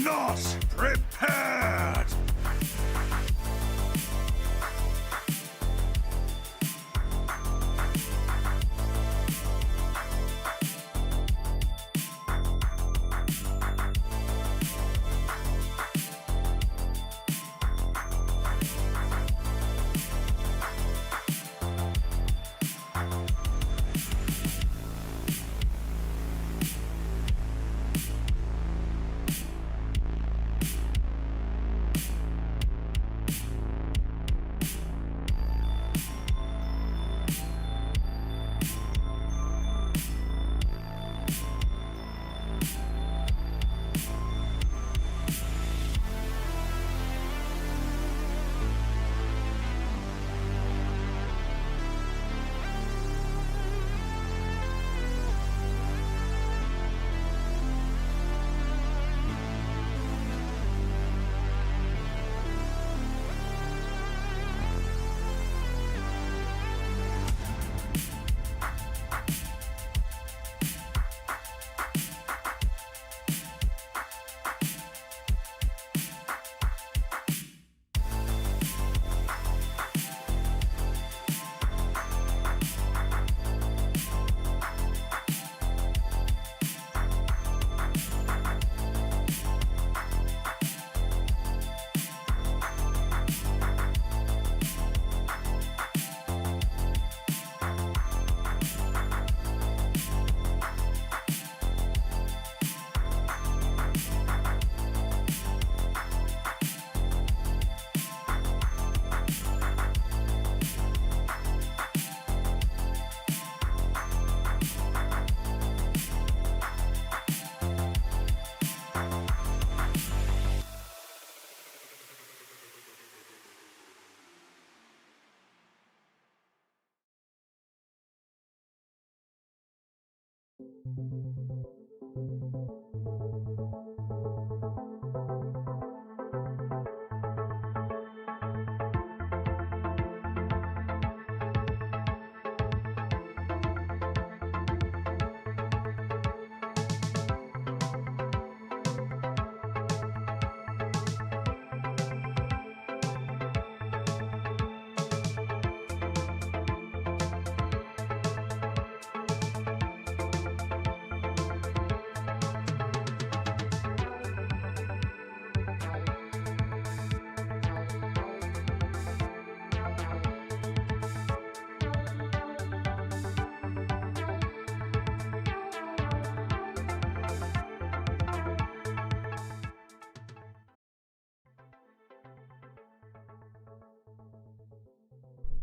not prepared!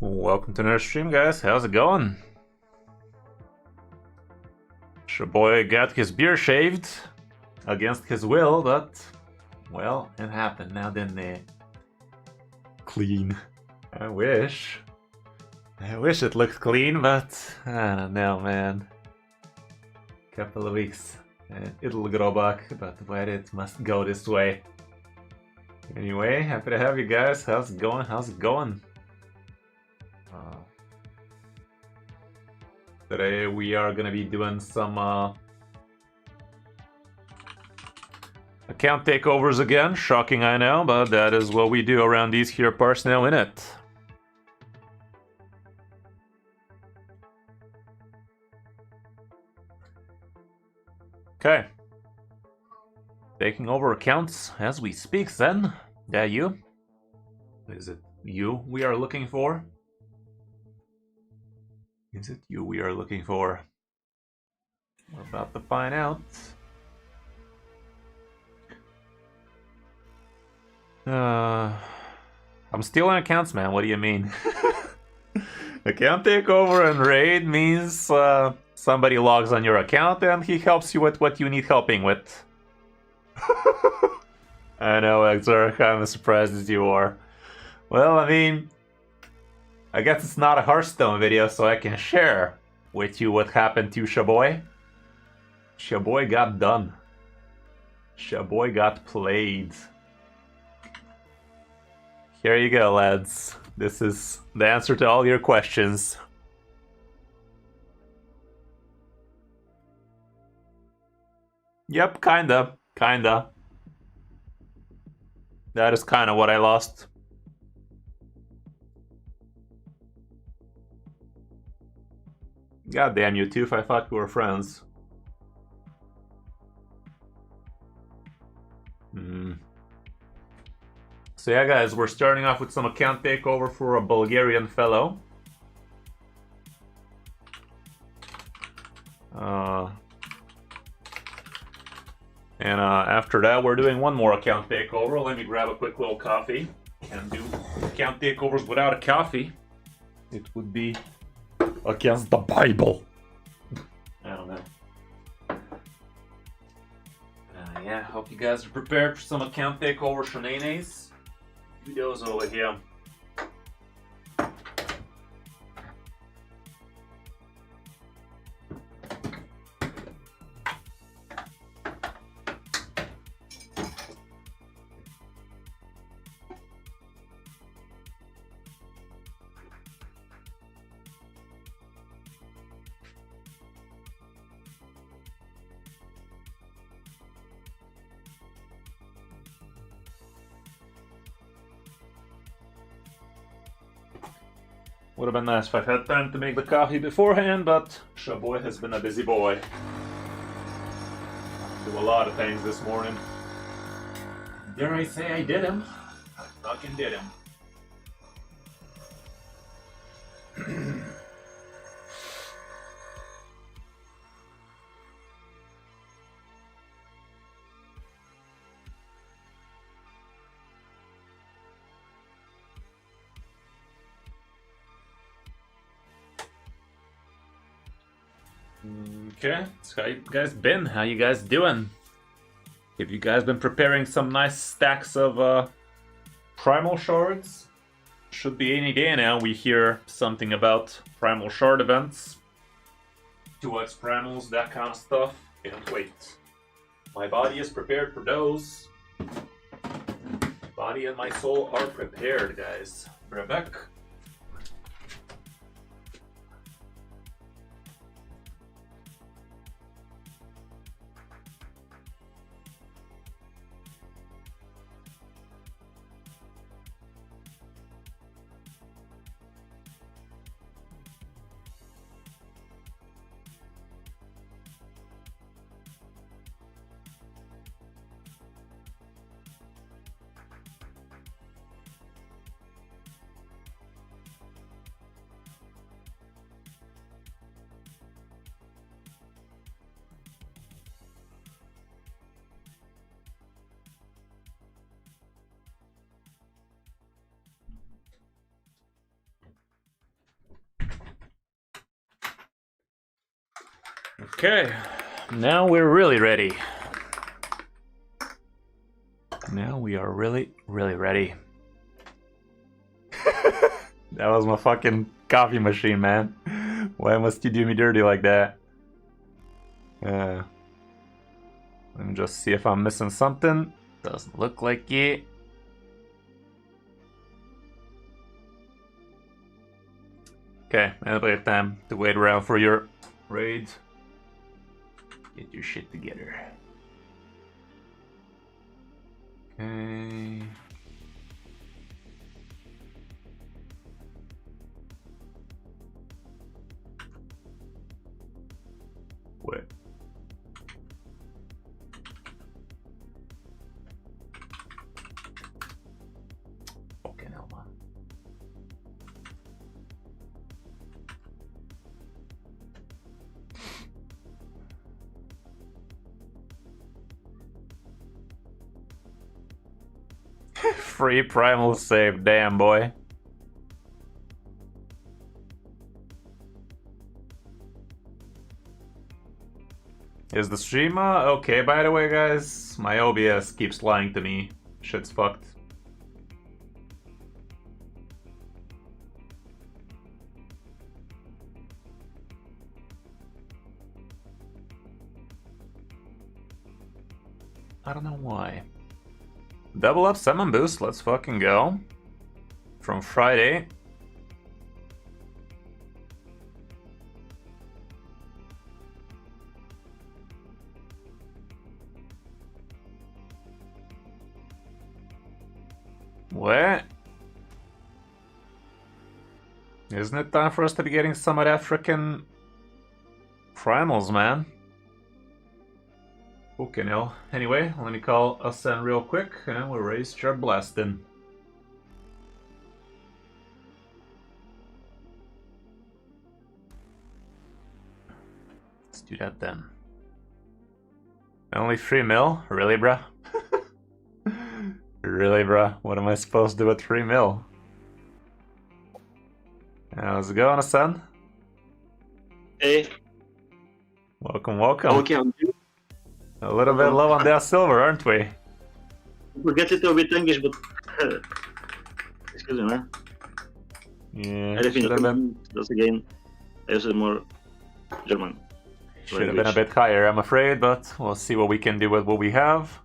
Welcome to another stream, guys. How's it going? Your boy got his beard shaved against his will, but well, it happened now, didn't it? Clean. I wish it looked clean, but I don't know, man. Couple of weeks, it'll grow back, but where it must go this way. Anyway, happy to have you guys. How's it going? How's it going? Today we are gonna be doing some account takeovers again. Shocking, I know, but that is what we do around these here parts now, innit? Okay. Taking over accounts as we speak then. That you? Is it you we are looking for? Is it you we are looking for? We're about to find out. I'm stealing accounts, man. What do you mean? Account takeover and raid means somebody logs on your account and he helps you with what you need helping with. I know, Exarch. I'm as surprised as you are. Well, I mean, I guess it's not a Hearthstone video, so I can share with you what happened to Shaboy. Shaboy got done. Shaboy got played. Here you go, lads. This is the answer to all your questions. Yep, kinda. That is kind of what I lost. God damn you, Tooth, I thought we were friends. So yeah, guys, we're starting off with some account takeover for a Bulgarian fellow. And after that, we're doing one more account takeover. Let me grab a quick little coffee. Can't do account takeovers without a coffee. It would be against the Bible. I don't know. Yeah, hope you guys are prepared for some account takeover shenanigans. Do those over here. Would have been nice if I had time to make the coffee beforehand, but Shaboy has been a busy boy. Do a lot of things this morning. Dare I say I did him? I fucking did him. Okay, so how you guys been? How you guys doing? Have you guys been preparing some nice stacks of primal shards? Should be any day now we hear something about primal shard events. 2x primals, that kind of stuff. Can't wait. My body is prepared for those. Body and my soul are prepared, guys. Rebecca. Okay, now we're really ready. Now we are really ready. That was my fucking coffee machine, man. Why must you do me dirty like that? Let me just see if I'm missing something. Doesn't look like it. Okay, another time to wait around for your raid. Get your shit together. Okay. Wait. Fucking hell, man. Free primal save, damn boy. Is the stream okay, by the way, guys? My OBS keeps lying to me. Shit's fucked. I don't know why. Double up summon boost, let's fucking go. From Friday. What? Isn't it time for us to be getting some of that frickin' primals, man? Okay, now. Anyway, let me call Ascend real quick, and we'll ready to start blasting. Let's do that then. Only 3 mil? Really, bruh? Really, bruh? What am I supposed to do with 3 mil? How's it going, Ascend? Hey. Welcome, welcome. Okay, I'm good. A little bit low on that silver, aren't we? Forget it a bit English, but excuse me, man. Yeah, Everything should have been. That's again. I use more German. Should have been a bit higher, I'm afraid, but we'll see what we can do with what we have.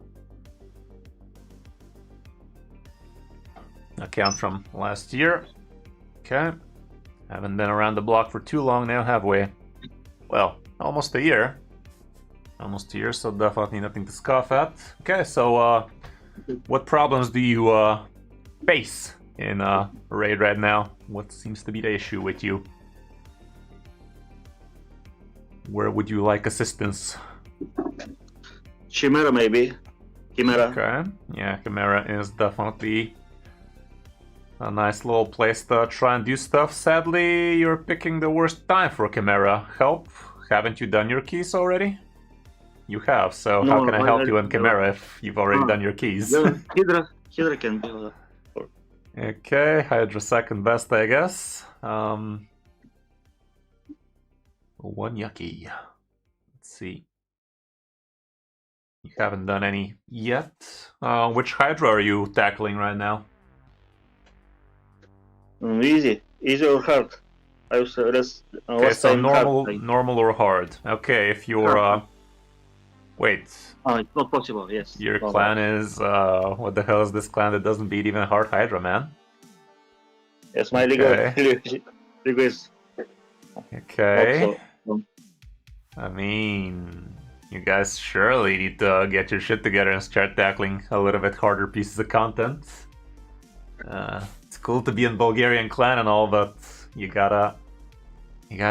Account from last year. Okay. Haven't been around the block for too long now, have we? Well, almost a year. Almost a year, so definitely nothing to scoff at. Okay, so what problems do you face in Raid right now? What seems to be the issue with you? Where would you like assistance? Chimera, maybe. Chimera. Okay, yeah, Chimera is definitely a nice little place to try and do stuff. Sadly, you're picking the worst time for Chimera. Help? Haven't you done your keys already? You have, so No, how can I help you in no. Chimera if you've already done your keys? Hydra can be. Okay, Hydra second best, I guess. One yucky. Let's see. You haven't done any yet. Which Hydra are you tackling right now? Easy or hard. I was Okay, so normal, hard, normal or hard. Okay, if you're wait. Oh, it's not possible. Yes. Your clan is what the hell is this clan that doesn't beat even hard Hydra, man? Yes, my request. Okay. I mean, you guys surely need to get your shit together and start tackling a little bit harder pieces of content. It's cool to be in Bulgarian clan and all, but you gotta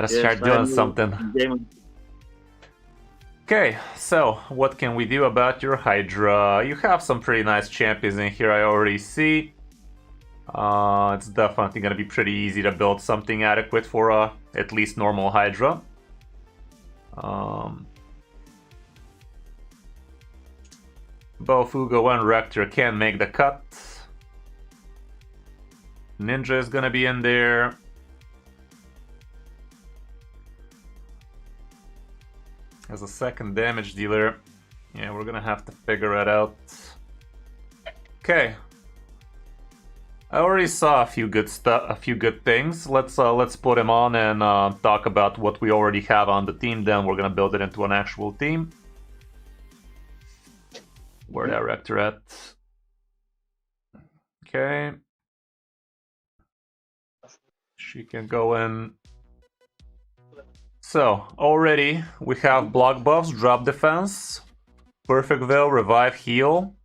start doing something. Okay, so what can we do about your Hydra? You have some pretty nice champions in here, I already see. It's definitely gonna be pretty easy to build something adequate for at least normal Hydra. Both Ugo and Rector can make the cut. Ninja is gonna be in there. As a second damage dealer. Yeah, we're gonna have to figure it out. Okay. I already saw a few good things. Let's put them on and talk about what we already have on the team. Then we're gonna build it into an actual team. Where that Rector at? Okay. She can go in. So, already we have block buffs, drop defense, perfect veil, revive, heal.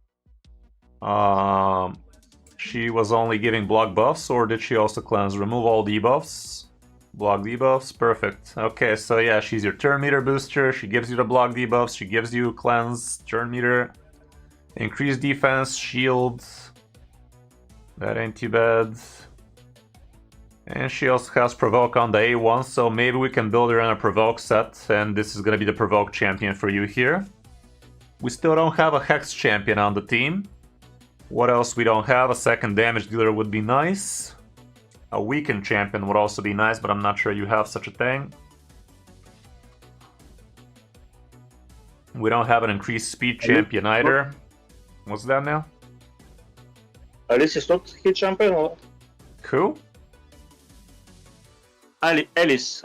She was only giving block buffs, or did she also cleanse? Remove all debuffs. Block debuffs, perfect. Okay, so yeah, she's your turn meter booster. She gives you the block debuffs, she gives you cleanse, turn meter, increase defense, shield. That ain't too bad. And she also has Provoke on the A1, so maybe we can build her in a Provoke set, and this is gonna be the Provoke champion for you here. We still don't have a Hex champion on the team. What else we don't have? A second damage dealer would be nice. A weakened champion would also be nice, but I'm not sure you have such a thing. We don't have an increased speed champion either. What's that now? Alice is not hit champion or? Who? Alice.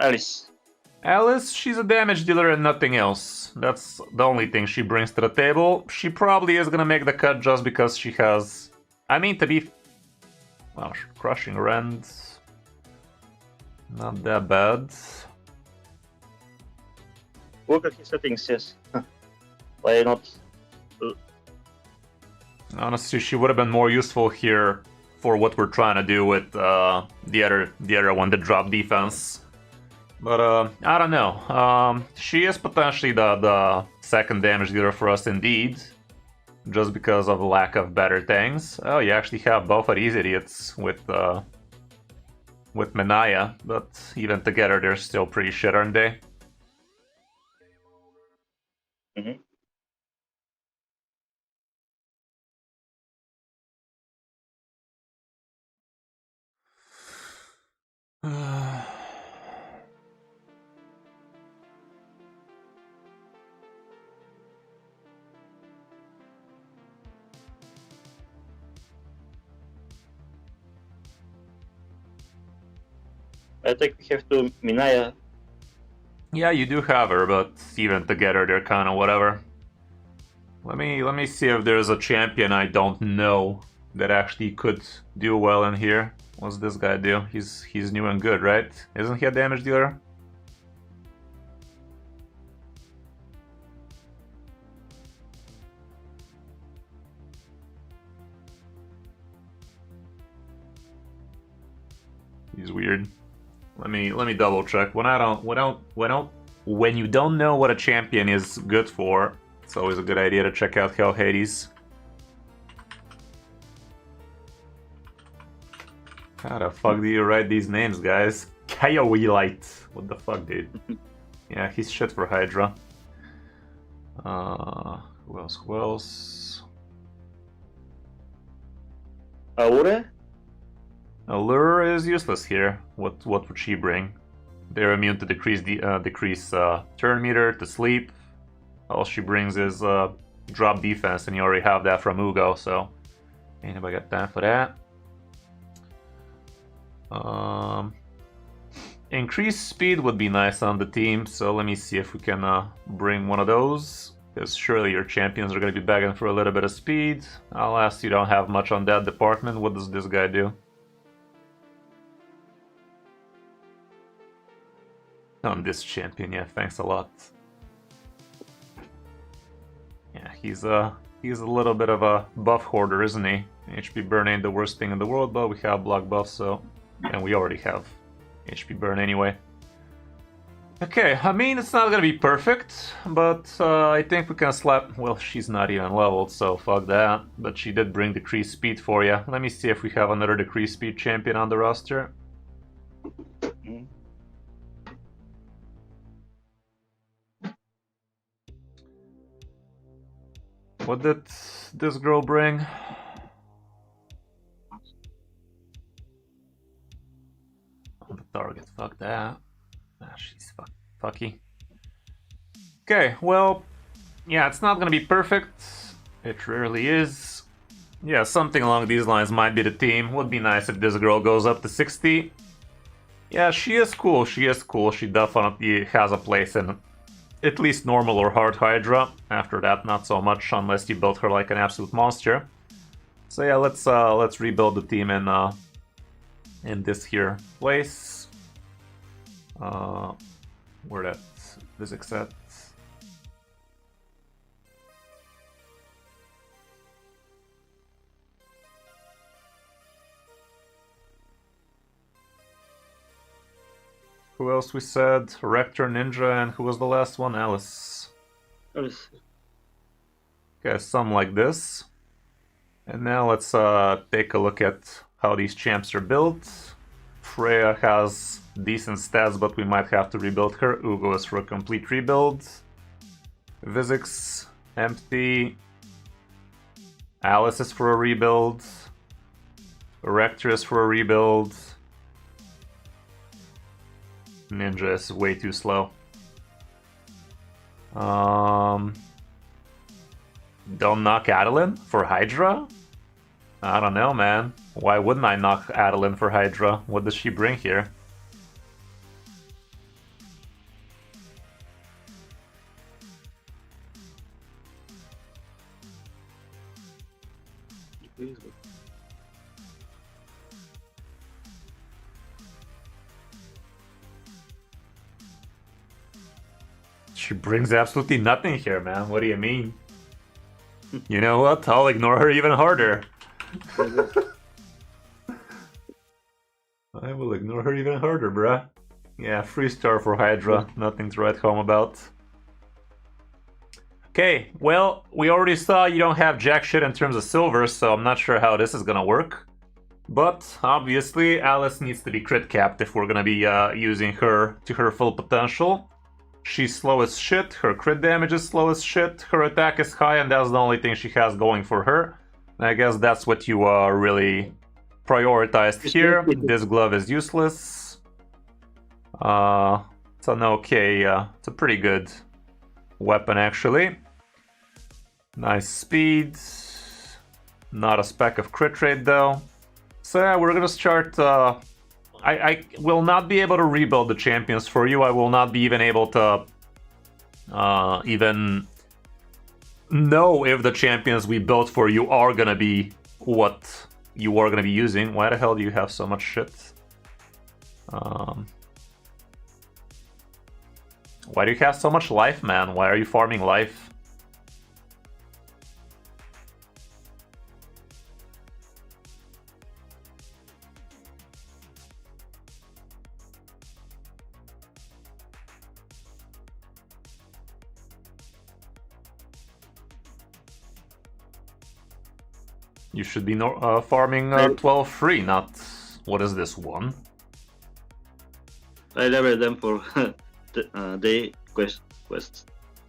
Alice, she's a damage dealer and nothing else. That's the only thing she brings to the table. She probably is gonna make the cut just because she has... I mean, to be... Well, Crushing Rend... Not that bad. Look at his settings, yes. Why not? Honestly, she would have been more useful here for what we're trying to do with the other one, the drop defense. But I don't know. She is potentially the second damage dealer for us indeed, just because of the lack of better things. Oh, you actually have both of these idiots with Manaya, but even together they're still pretty shit, aren't they? Mm-hmm. I think we have to Minaya. Yeah, you do have her, but even together they're kind of whatever. Let me see if there's a champion I don't know that actually could do well in here. What's this guy do? He's new and good, right? Isn't he a damage dealer? He's weird. Let me double check. When you don't know what a champion is good for, it's always a good idea to check out Hell Hades. How the fuck do you write these names, guys? Light. What the fuck, dude? Yeah, he's shit for Hydra. Who else? Who else? Aura? Allure is useless here. What would she bring? They're immune to decrease turn meter, to sleep. All she brings is drop defense, and you already have that from Ugo, so anybody got time for that? Increased speed would be nice on the team, so let me see if we can bring one of those, because surely your champions are going to be begging for a little bit of speed. Alas, you don't have much on that department. What does this guy do? On this champion, yeah, thanks a lot. Yeah, he's a little bit of a buff hoarder, isn't he? HP burn ain't the worst thing in the world, but we have block buff, so... And we already have HP burn anyway. Okay, I mean, it's not gonna be perfect, but I think we can slap... Well, she's not even leveled, so fuck that. But she did bring decreased speed for you. Let me see if we have another decreased speed champion on the roster. What did this girl bring? On the target, fuck that. Ah, she's fucky. Okay, well, yeah, it's not gonna be perfect. It rarely is. Yeah, something along these lines might be the team. Would be nice if this girl goes up to 60. Yeah, she is cool, she is cool. She definitely has a place in at least normal or hard Hydra. After that, not so much, unless you build her like an absolute monster. So yeah, let's rebuild the team in this here place. Where that physics at? Who else we said? Rector, Ninja, and who was the last one? Alice. Alice. Okay, something like this. And now let's take a look at how these champs are built. Freya has decent stats, but we might have to rebuild her. Ugo is for a complete rebuild. Vizix, empty. Alice is for a rebuild. Rector is for a rebuild. Ninja is way too slow. Don't knock Adeline for Hydra? I don't know, man. Why wouldn't I knock Adeline for Hydra? What does she bring here? She brings absolutely nothing here, man. What do you mean? You know what? I'll ignore her even harder. Hydra. Yeah, free star for Hydra. Nothing to write home about. Okay, well, we already saw you don't have jack shit in terms of silver, so I'm not sure how this is gonna work. But obviously, Alice needs to be crit capped if we're gonna be using her to her full potential. She's slow as shit, her crit damage is slow as shit, her attack is high, and that's the only thing she has going for her. And I guess that's what you really prioritized here. This glove is useless. It's an okay, it's a pretty good weapon actually. Nice speed. Not a speck of crit rate though. So yeah, we're gonna start. I will not be able to rebuild the champions for you. I will not be even able to even know if the champions we built for you are gonna be what you are gonna be using. Why the hell do you have so much shit? Why do you have so much life, man? Why are you farming life? You should be farming 12 free, not... What is this one? I leveled them for day quests.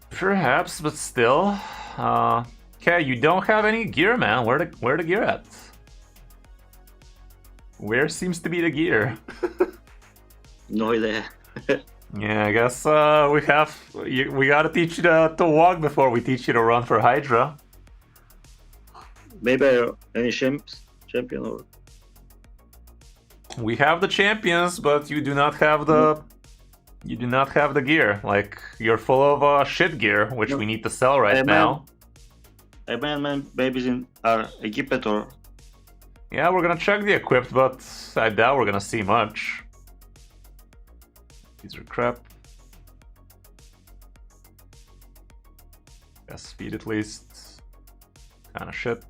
Perhaps, but still. Okay, you don't have any gear, man. Where the gear at? Where seems to be the gear? No idea. Yeah, I guess we gotta teach you to walk before we teach you to run for Hydra. Maybe any champion or... We have the champions, but you do not have the... You do not have the gear. Like, you're full of shit gear, which we need to sell right now. I mean, babies are equipped or... Yeah, we're gonna check the equipped, but I doubt we're gonna see much. These are crap. Best speed at least. Kinda shit.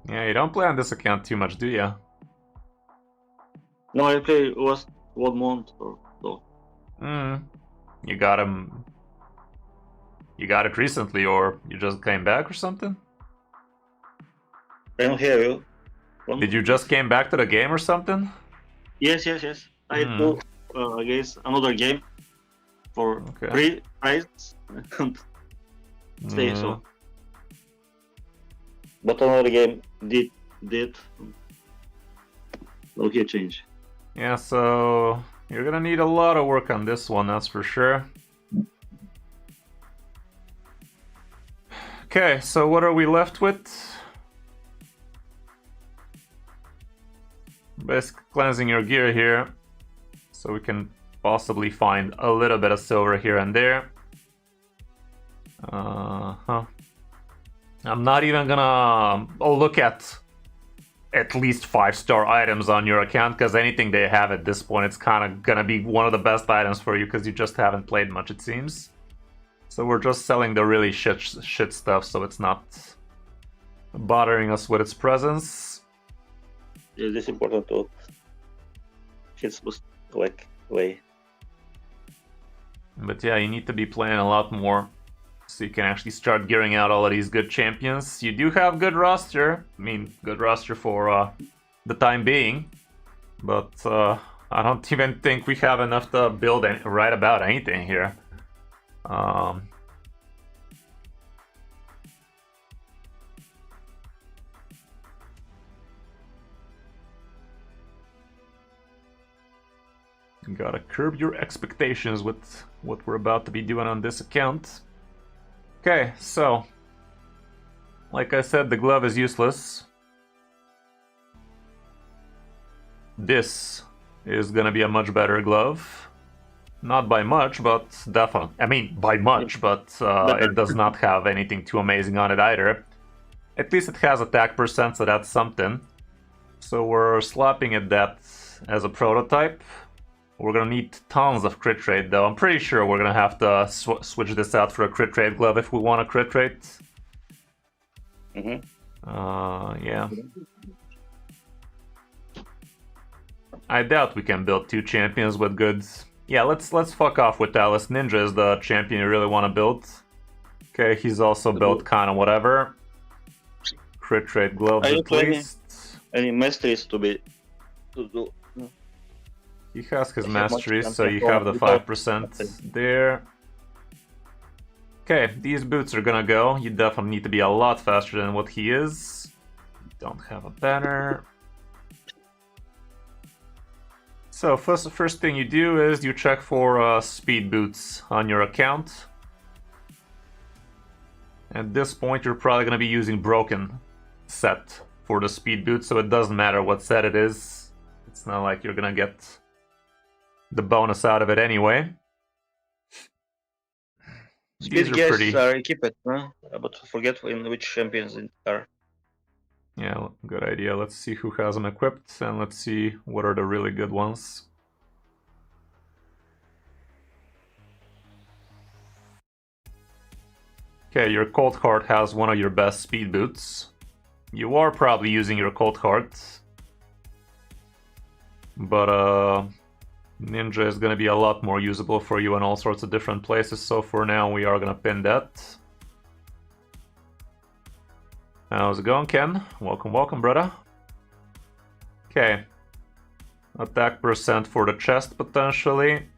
Yeah, you don't play on this account too much, do ya? No, I play was 1 month or so. You got him. You got it recently, or you just came back or something? I don't hear you. Did you just came back to the game or something? Yes. I go against another game for free prize. Stay so. But another game did okay change. Yeah, so you're gonna need a lot of work on this one, that's for sure. Okay, so what are we left with? Basically cleansing your gear here, so we can possibly find a little bit of silver here and there. I'm not even gonna look at least 5-star items on your account, because anything they have at this point, it's kind of gonna be one of the best items for you, because you just haven't played much, it seems. So we're just selling the really shit stuff, so it's not bothering us with its presence. It is important to hit boost like way. But yeah, you need to be playing a lot more, so you can actually start gearing out all of these good champions. You do have good roster. I mean, good roster for the time being. But I don't even think we have enough to build right about anything here. You gotta curb your expectations with what we're about to be doing on this account. Okay, so like I said, the glove is useless. This is gonna be a much better glove. Not by much, but definitely. I mean, by much, but it does not have anything too amazing on it either. At least it has attack percent, so that's something. So we're slapping at that as a prototype. We're gonna need tons of crit rate though. I'm pretty sure we're gonna have to switch this out for a crit rate glove if we want a crit rate. Yeah. I doubt we can build 2 champions with goods. Yeah, let's fuck off with Alice. Ninja is the champion you really want to build. Okay, he's also built kind of whatever. Crit rate gloves at least. Any masteries to do? He has his masteries, so you have the 5% there. Okay, these boots are gonna go. You definitely need to be a lot faster than what he is. You don't have a banner. So first thing you do is you check for speed boots on your account. At this point, you're probably gonna be using broken set for the speed boot, so it doesn't matter what set it is. It's not like you're gonna get the bonus out of it anyway. Speed guests are equipped, huh? But forget in which champions they are. Yeah, good idea. Let's see who has them equipped, and let's see what are the really good ones. Okay, your Cold Heart has one of your best speed boots. You are probably using your Cold Heart. But Ninja is gonna be a lot more usable for you in all sorts of different places, so for now we are gonna pin that. How's it going, Ken? Welcome, brother. Okay. Attack percent for the chest, potentially.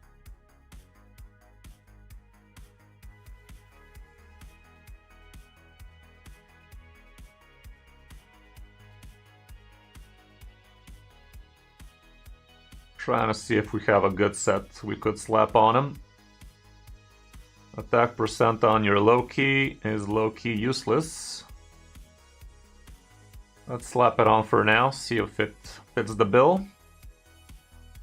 Trying to see if we have a good set we could slap on him. Attack percent on your low-key is low-key useless. Let's slap it on for now, see if it fits the bill.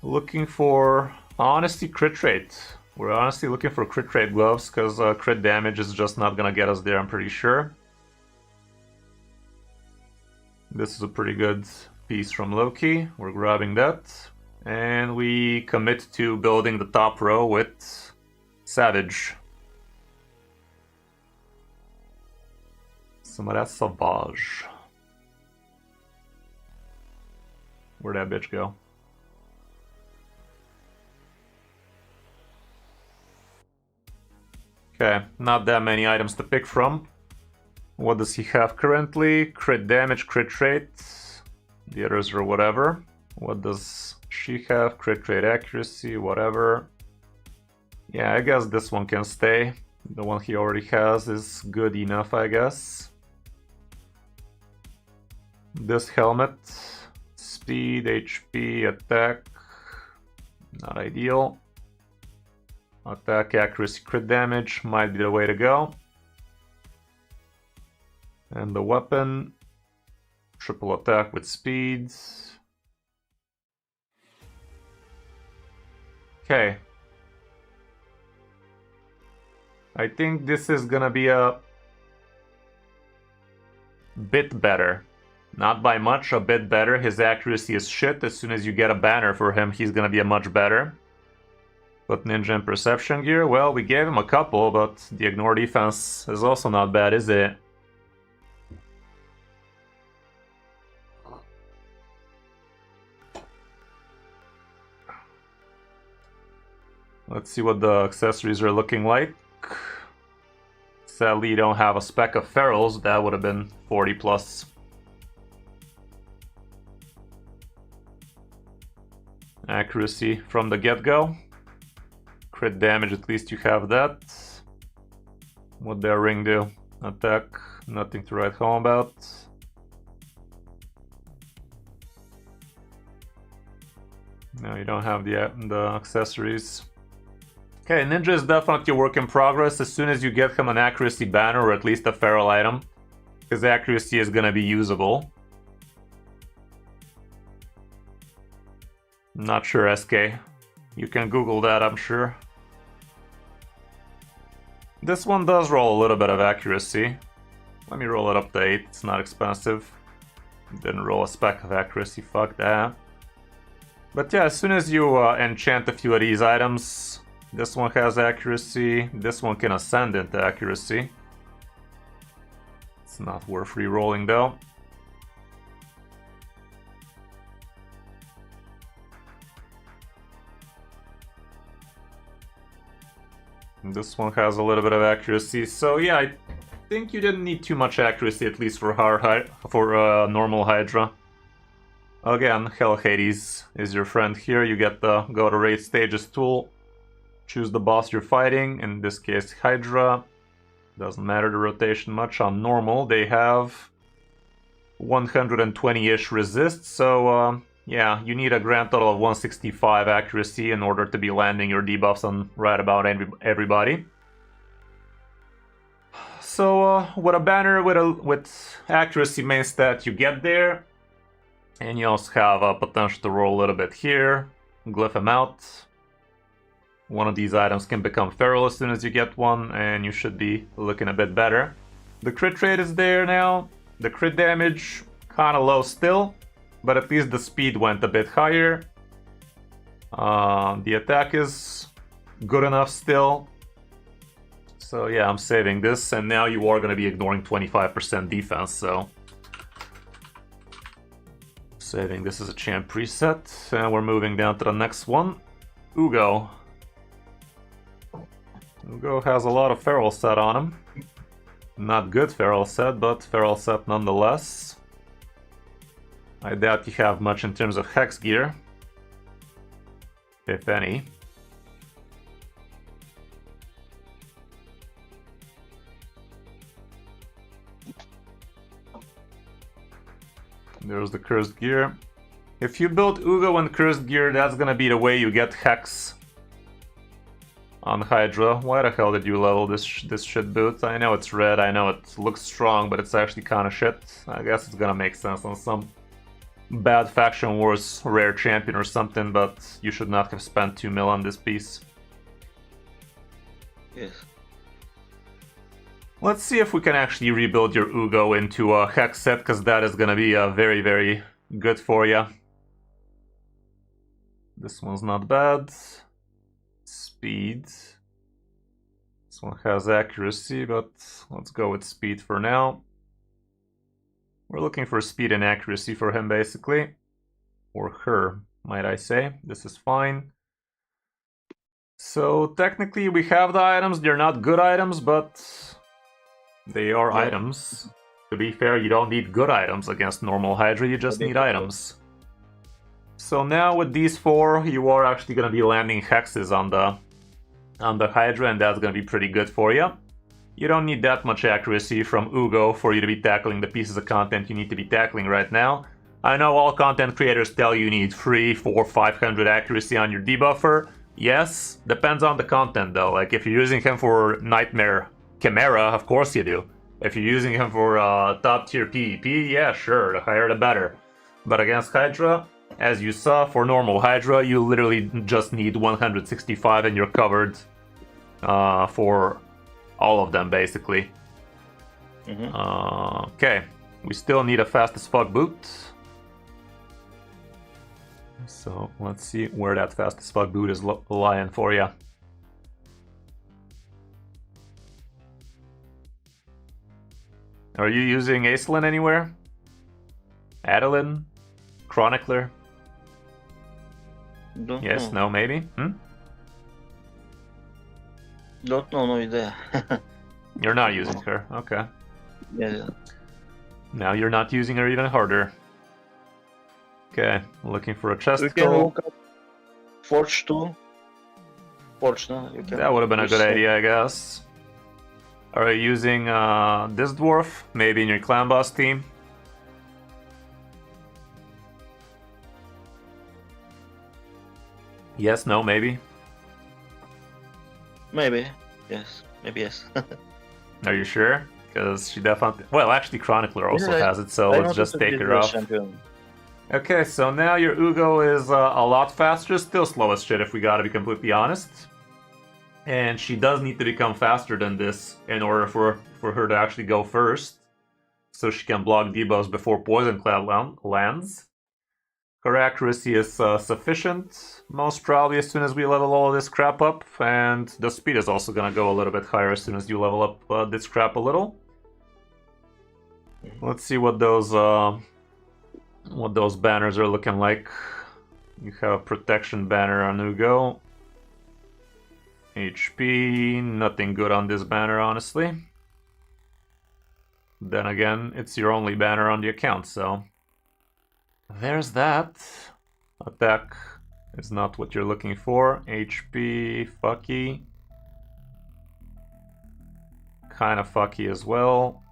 Looking for honesty crit rate. We're honestly looking for crit rate gloves because crit damage is just not gonna get us there, I'm pretty sure. This is a pretty good piece from Loki. We're grabbing that. And we commit to building the top row with Savage. Some of that Savage. Where'd that bitch go? Okay, not that many items to pick from. What does he have currently? Crit damage, crit rate. The others are whatever. What does she have? Crit rate, accuracy, whatever. Yeah, I guess this one can stay. The one he already has is good enough, I guess. This helmet. Speed, HP, attack. Not ideal. Attack, accuracy, crit damage might be the way to go. And the weapon. Triple attack with speed. Okay. I think this is gonna be a bit better. Not by much, a bit better. His accuracy is shit. As soon as you get a banner for him, he's gonna be a much better. But Ninja and Perception Gear, well, we gave him a couple, but the Ignore defense is also not bad, is it? Let's see what the accessories are looking like. Sadly, you don't have a spec of ferals. That would have been 40 plus. Accuracy from the get-go. Crit damage, at least you have that. What their ring do? Attack, nothing to write home about. No, you don't have the accessories. Okay, Ninja is definitely a work in progress. As soon as you get him an accuracy banner, or at least a feral item, his accuracy is gonna be usable. Not sure, SK. You can Google that, I'm sure. This one does roll a little bit of accuracy. Let me roll it up to 8, it's not expensive. Didn't roll a spec of accuracy, fuck that. But yeah, as soon as you enchant a few of these items, this one has accuracy, this one can ascend into accuracy. It's not worth re-rolling though. And this one has a little bit of accuracy, so yeah, I think you didn't need too much accuracy, at least for normal Hydra. Again, Hell Hades is your friend here. You get the go to raid stages tool. Choose the boss you're fighting, in this case Hydra. Doesn't matter the rotation much. On normal, they have 120-ish resist, so yeah, you need a grand total of 165 accuracy in order to be landing your debuffs on right about everybody. So with a banner with accuracy main stat, you get there. And you also have a potential to roll a little bit here, glyph him out. One of these items can become feral as soon as you get one, and you should be looking a bit better. The crit rate is there now. The crit damage, kinda low still, but at least the speed went a bit higher. The attack is good enough still. So yeah, I'm saving this, and now you are gonna be ignoring 25% defense, so... Saving this as a champ preset, and we're moving down to the next one. Ugo. Ugo has a lot of feral set on him. Not good feral set, but feral set nonetheless. I doubt you have much in terms of hex gear, if any. There's the cursed gear. If you build Ugo and cursed gear, that's gonna be the way you get hex on Hydra. Why the hell did you level this shit boot? I know it's red, I know it looks strong, but it's actually kinda shit. I guess it's gonna make sense on some bad faction wars rare champion or something, but you should not have spent 2 mil on this piece. Yes. Let's see if we can actually rebuild your Ugo into a hex set, because that is gonna be very, very good for you. This one's not bad. Speed. This one has accuracy, but let's go with speed for now. We're looking for speed and accuracy for him, basically. Or her, might I say. This is fine. So technically we have the items. They're not good items, but they are items. To be fair, you don't need good items against normal Hydra, you just need items. So now with these 4, you are actually going to be landing hexes on the Hydra, and that's going to be pretty good for you. You don't need that much accuracy from Ugo for you to be tackling the pieces of content you need to be tackling right now. I know all content creators tell you need 3, 4, 500 accuracy on your debuffer. Yes, depends on the content though. Like if you're using him for Nightmare Chimera, of course you do. If you're using him for top tier PvP, yeah, sure, the higher the better. But against Hydra, as you saw, for normal Hydra, you literally just need 165 and you're covered for all of them, basically. Okay, we still need a fast as fuck boot. So let's see where that fast as fuck boot is lying for you. Are you using Acelin anywhere? Adeline? Chronicler? Don't Yes, know. no, maybe? Don't know, no idea. You're not using her, okay. Yeah. Now you're not using her even harder. Okay, looking for a chest We can goal. look up Forge 2. Forge, no? You can That would have been a use good some- idea, I guess. Are you using this dwarf? Maybe in your clan boss team? Yes, no, maybe? Maybe. Yes. Maybe yes. Are you sure? Because she definitely... Well, actually Chronicler also Yeah, has it, so I let's wanted just to take be her the off. champion. Okay, so now your Ugo is a lot faster, still slow as shit if we gotta be completely honest. And she does need to become faster than this in order for her to actually go first. So she can block debuffs before Poison Cloud lands. Her accuracy is sufficient, most probably as soon as we level all of this crap up, and the speed is also gonna go a little bit higher as soon as you level up this crap a little. Let's see what those banners are looking like. You have a protection banner on Ugo. HP, nothing good on this banner, honestly. Then again, it's your only banner on the account, so there's that. Attack is not what you're looking for. HP, fucky. Kinda fucky as well.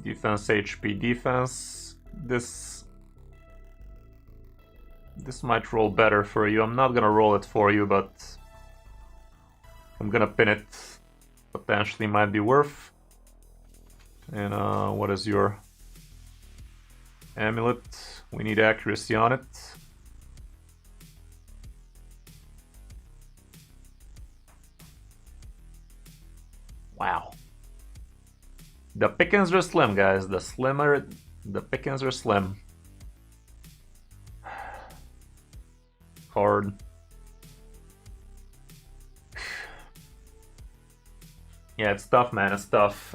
Defense, HP, defense. This might roll better for you. I'm not gonna roll it for you, but I'm gonna pin it. Potentially might be worth. And what is your amulet? We need accuracy on it. Wow. The pickings are slim, guys. The pickings are slim. Hard. Yeah, it's tough, man. It's tough.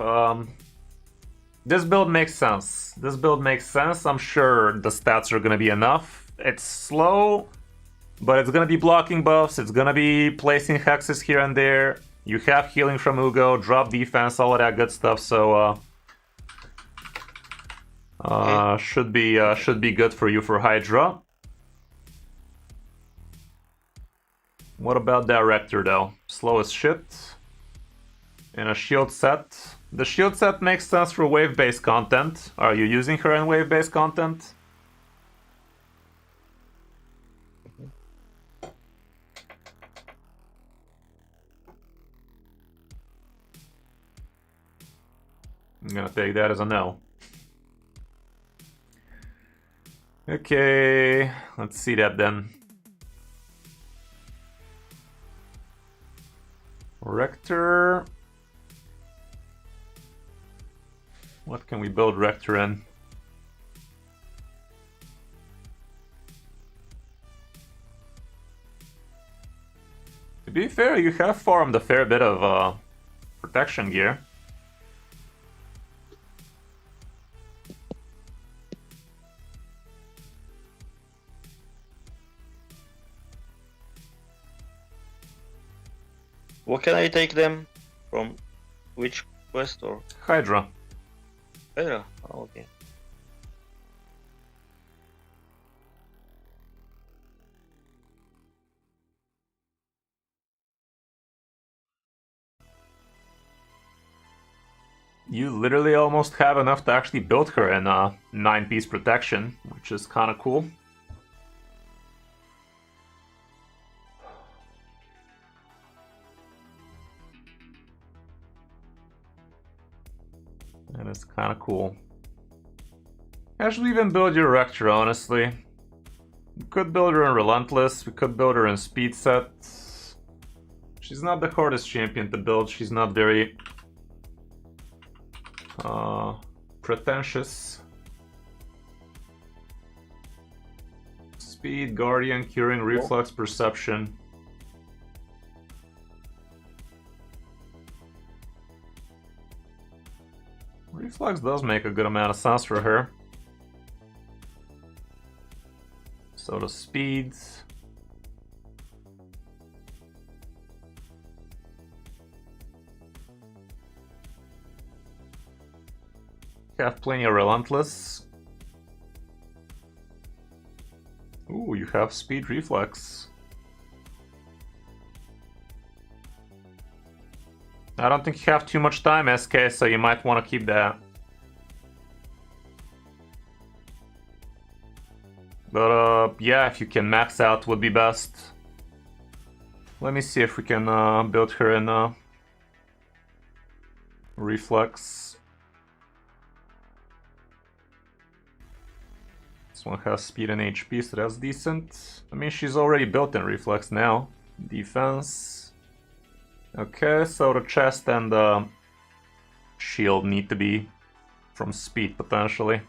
This build makes sense. This build makes sense. I'm sure the stats are gonna be enough. It's slow, but it's gonna be blocking buffs. It's gonna be placing hexes here and there. You have healing from Ugo, drop defense, all of that good stuff. So should be good for you for Hydra. What about Director though? Slow as shit. And a shield set. The shield set makes sense for wave-based content. Are you using her in wave-based content? I'm gonna take that as a no. Okay, let's see that then. Rector. What can we build Rector in? To be fair, you have farmed a fair bit of protection gear. What can I take them from? Which quest or? Hydra. Hydra? Oh, okay. You literally almost have enough to actually build her in 9-piece protection, which is kind of cool. And it's kind of cool. Actually, even build your Rector, honestly. We could build her in Relentless, we could build her in Speed Set. She's not the hardest champion to build, she's not very pretentious. Speed, Guardian, Curing, Reflex, Perception. Reflex does make a good amount of sense for her. So the speeds. You have plenty of Relentless. Ooh, you have Speed Reflex. I don't think you have too much time, SK, so you might want to keep that. But yeah, if you can max out would be best. Let me see if we can build her in Reflex. This one has speed and HP, so that's decent. I mean, she's already built in Reflex now. Defense. Okay, so the chest and the shield need to be from speed, potentially.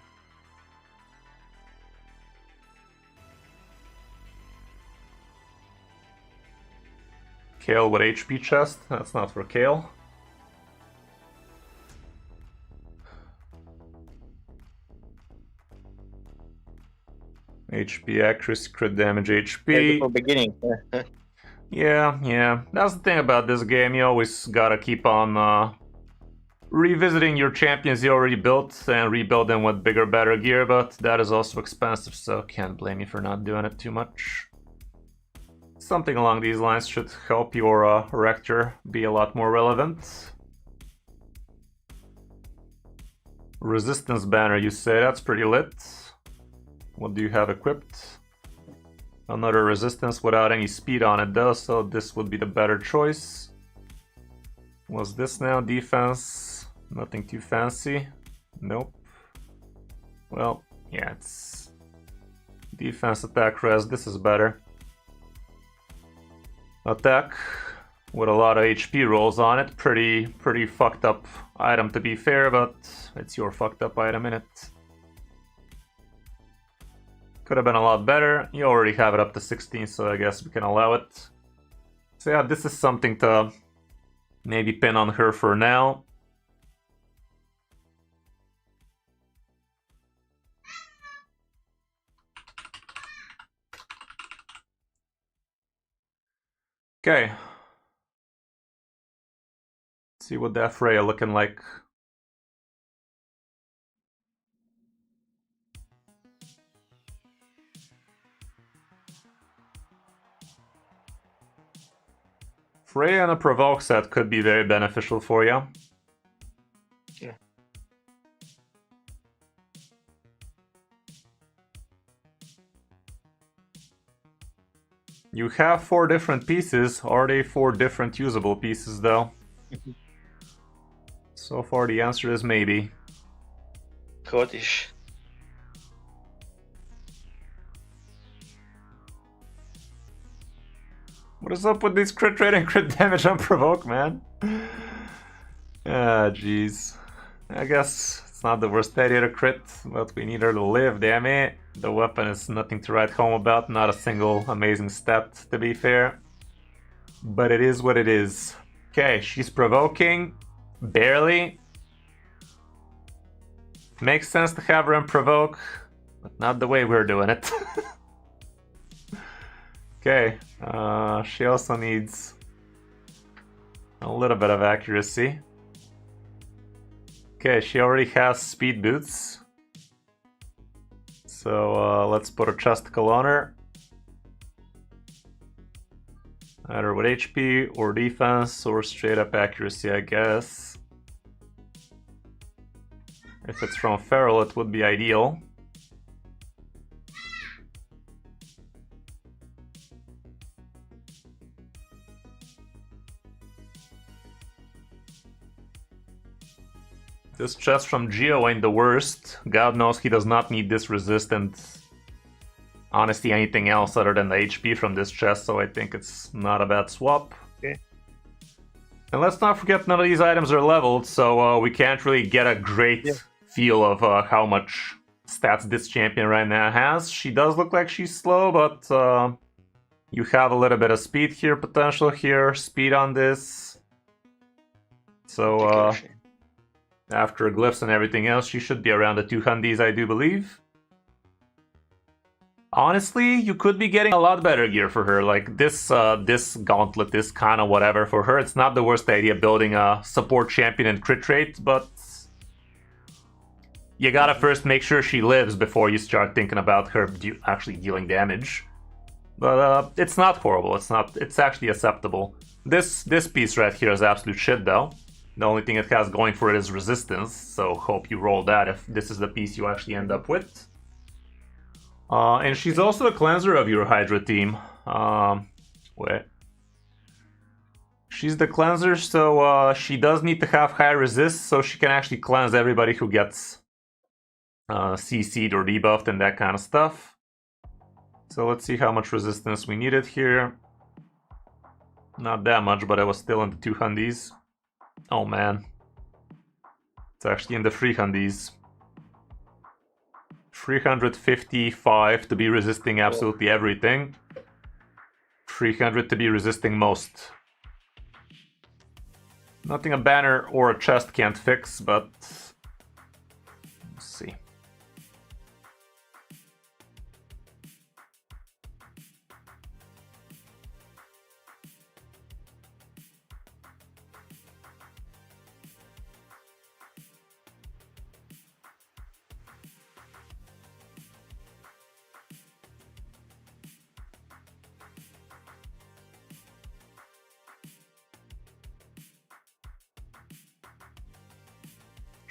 Kale with HP chest. That's not for Kale. HP accuracy, crit damage, HP. For beginning. Yeah. That's the thing about this game. You always gotta keep on revisiting your champions you already built and rebuild them with bigger, better gear, but that is also expensive, so can't blame you for not doing it too much. Something along these lines should help your Rector be a lot more relevant. Resistance banner, you say? That's pretty lit. What do you have equipped? Another resistance without any speed on it though, so this would be the better choice. What's this now? Defense? Nothing too fancy. Nope. Well, yeah, it's defense, attack, res. This is better. Attack with a lot of HP rolls on it. Pretty fucked up item to be fair, but it's your fucked up item in it. Could have been a lot better. You already have it up to 16, so I guess we can allow it. So yeah, this is something to maybe pin on her for now. Okay. Let's see what that Freya looking like. Freya and a provoke set could be very beneficial for you. Yeah. You have 4 different pieces. Are they 4 different usable pieces though? So far the answer is maybe. Scottish. What is up with these crit rate and crit damage on provoke, man? Ah, jeez. I guess it's not the worst idea to crit, but we need her to live, damn it. The weapon is nothing to write home about, not a single amazing stat, to be fair. But it is what it is. Okay, she's provoking. Barely. Makes sense to have her in provoke, but not the way we're doing it. Okay, she also needs a little bit of accuracy. Okay, she already has speed boots. So let's put a chesticle on her. Either with HP or defense or straight up accuracy, I guess. If it's from Feral, it would be ideal. This chest from Geo ain't the worst. God knows he does not need this resist and honestly anything else other than the HP from this chest, so I think it's not a bad swap. Okay. And let's not forget none of these items are leveled, so we can't really get a great feel of how much stats this champion right now has. She does look like she's slow, but you have a little bit of speed here, potential here, speed on this. So after glyphs and everything else, she should be around the 200s, I do believe. Honestly, you could be getting a lot better gear for her. Like this gauntlet, this kind of whatever for her. It's not the worst idea building a support champion and crit rate, but you gotta first make sure she lives before you start thinking about her actually dealing damage. But it's not horrible. It's actually acceptable. This piece right here is absolute shit though. The only thing it has going for it is resistance, so hope you roll that if this is the piece you actually end up with. And she's also the cleanser of your Hydra team. Wait. She's the cleanser, so she does need to have high resist, so she can actually cleanse everybody who gets CC'd or debuffed and that kind of stuff. So let's see how much resistance we needed here. Not that much, but I was still in the 200s. Oh man. It's actually in the 300s. 355 to be resisting absolutely everything. 300 to be resisting most. Nothing a banner or a chest can't fix, but let's see.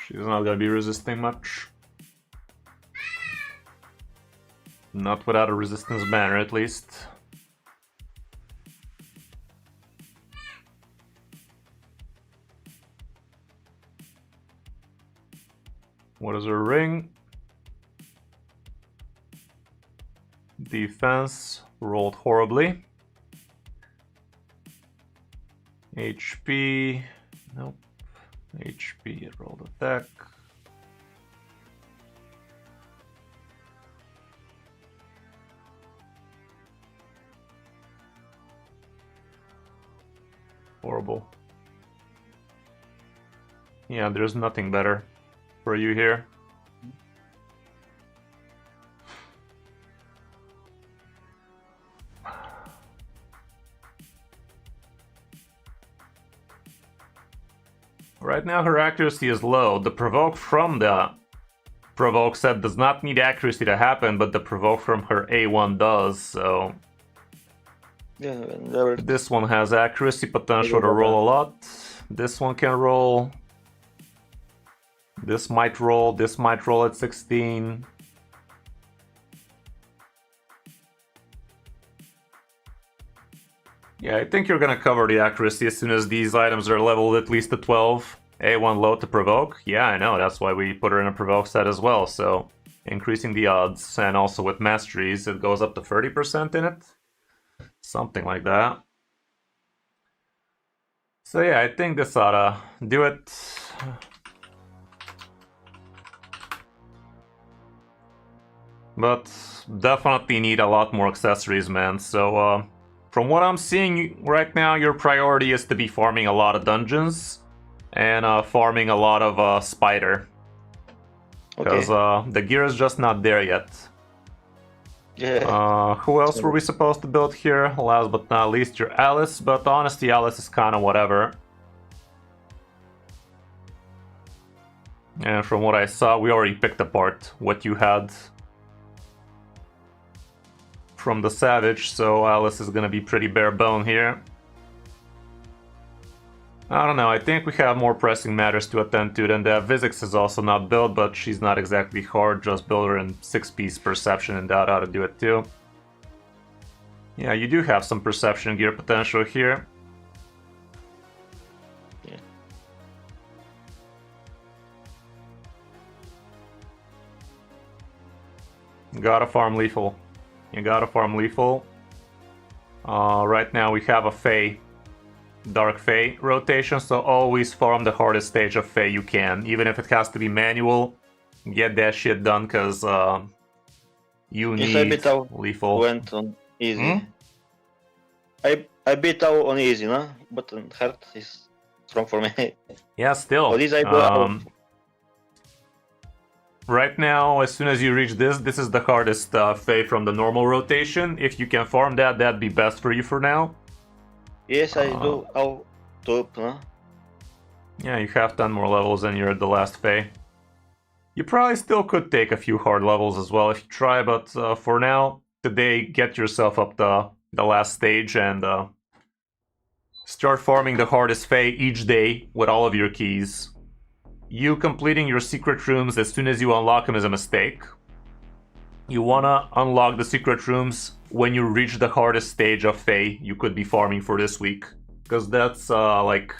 She's not gonna be resisting much. Not without a resistance banner, at least. What is her ring? Defense rolled horribly. HP, nope. HP, it rolled attack. Horrible. Yeah, there's nothing better for you here. Right now her accuracy is low. The provoke from the provoke set does not need accuracy to happen, but the provoke from her A1 does, so... Yeah, never. This one has accuracy potential to roll a lot. This one can roll. This might roll at 16. Yeah, I think you're gonna cover the accuracy as soon as these items are leveled at least to 12. A1 low to provoke. Yeah, I know, that's why we put her in a provoke set as well, so increasing the odds. And also with masteries, it goes up to 30% in it. Something like that. So yeah, I think this oughta do it. But definitely need a lot more accessories, man. So from what I'm seeing right now, your priority is to be farming a lot of dungeons and farming a lot of spider. Because the gear is just not there yet. Yeah. Who else were we supposed to build here? Last but not least, your Alice, but honestly, Alice is kind of whatever. And from what I saw, we already picked apart what you had from the Savage, so Alice is gonna be pretty bare bone here. I don't know, I think we have more pressing matters to attend to than that. Physics is also not built, but she's not exactly hard. Just build her in 6-piece perception and that ought to do it too. Yeah, you do have some perception gear potential here. Yeah. Gotta farm lethal. You gotta farm lethal. Right now we have a Fae. Dark Fae rotation, so always farm the hardest stage of Fae you can, even if it has to be manual. Get that shit done, cause you need lethal. Went on easy. I beat out on easy, no? But on hard is strong for me. Yeah, still. Right now, as soon as you reach this is the hardest Fae from the normal rotation. If you can farm that, that'd be best for you for now. Yes, I do out top, no? Yeah, you have 10 more levels than you're at the last Fae. You probably still could take a few hard levels as well if you try, but for now, today, get yourself up the last stage and start farming the hardest Fae each day with all of your keys. You completing your secret rooms as soon as you unlock them is a mistake. You wanna unlock the secret rooms when you reach the hardest stage of Fae you could be farming for this week. Because that's like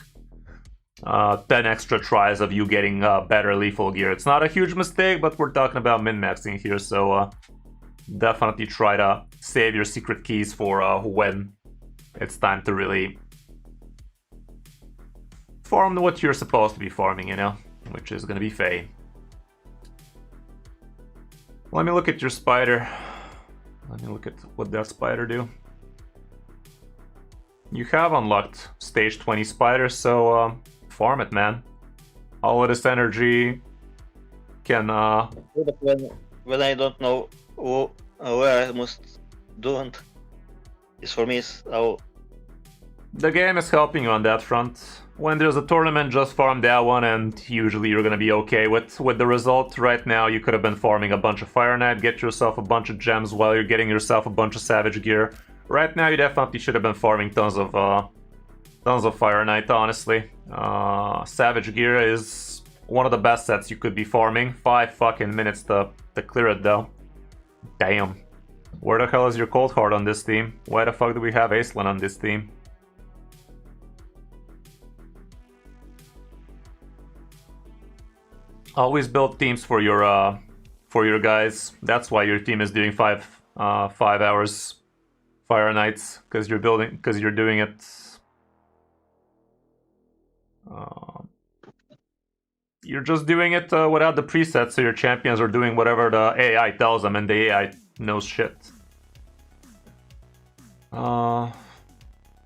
10 extra tries of you getting better lethal gear. It's not a huge mistake, but we're talking about min-maxing here, so definitely try to save your secret keys for when it's time to really farm what you're supposed to be farming, you know, which is gonna be Fae. Let me look at your spider. Let me look at what that spider do. You have unlocked stage 20 spider, so farm it, man. All of this energy can But when I don't know where I must do it, it's for me is how the game is helping you on that front. When there's a tournament, just farm that one and usually you're gonna be okay with the result. Right now you could have been farming a bunch of Fire Knight, get yourself a bunch of gems while you're getting yourself a bunch of Savage gear. Right now you definitely should have been farming tons of Fire Knight, honestly. Savage gear is one of the best sets you could be farming. 5 fucking minutes to clear it though. Damn. Where the hell is your Cold Heart on this team? Why the fuck do we have Acelin on this team? Always build teams for your guys. That's why your team is doing 5 hours Fire Knights, because you're doing it. You're just doing it without the presets, so your champions are doing whatever the AI tells them, and the AI knows shit. What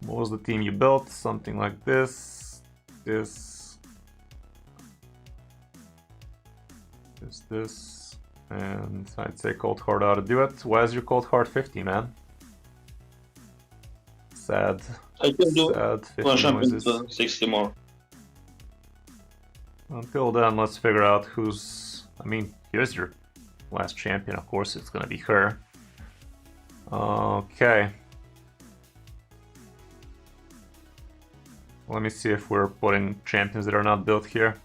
was the team you built? Something like this. This, and I'd say Cold Heart ought to do it. Why is your Cold Heart 50, man? Sad. I can do Sad 50 one champion noises. to 60 more. Until then, let's figure out who's... I mean, here's your last champion. Of course, it's gonna be her. Okay. Let me see if we're putting champions that are not built here.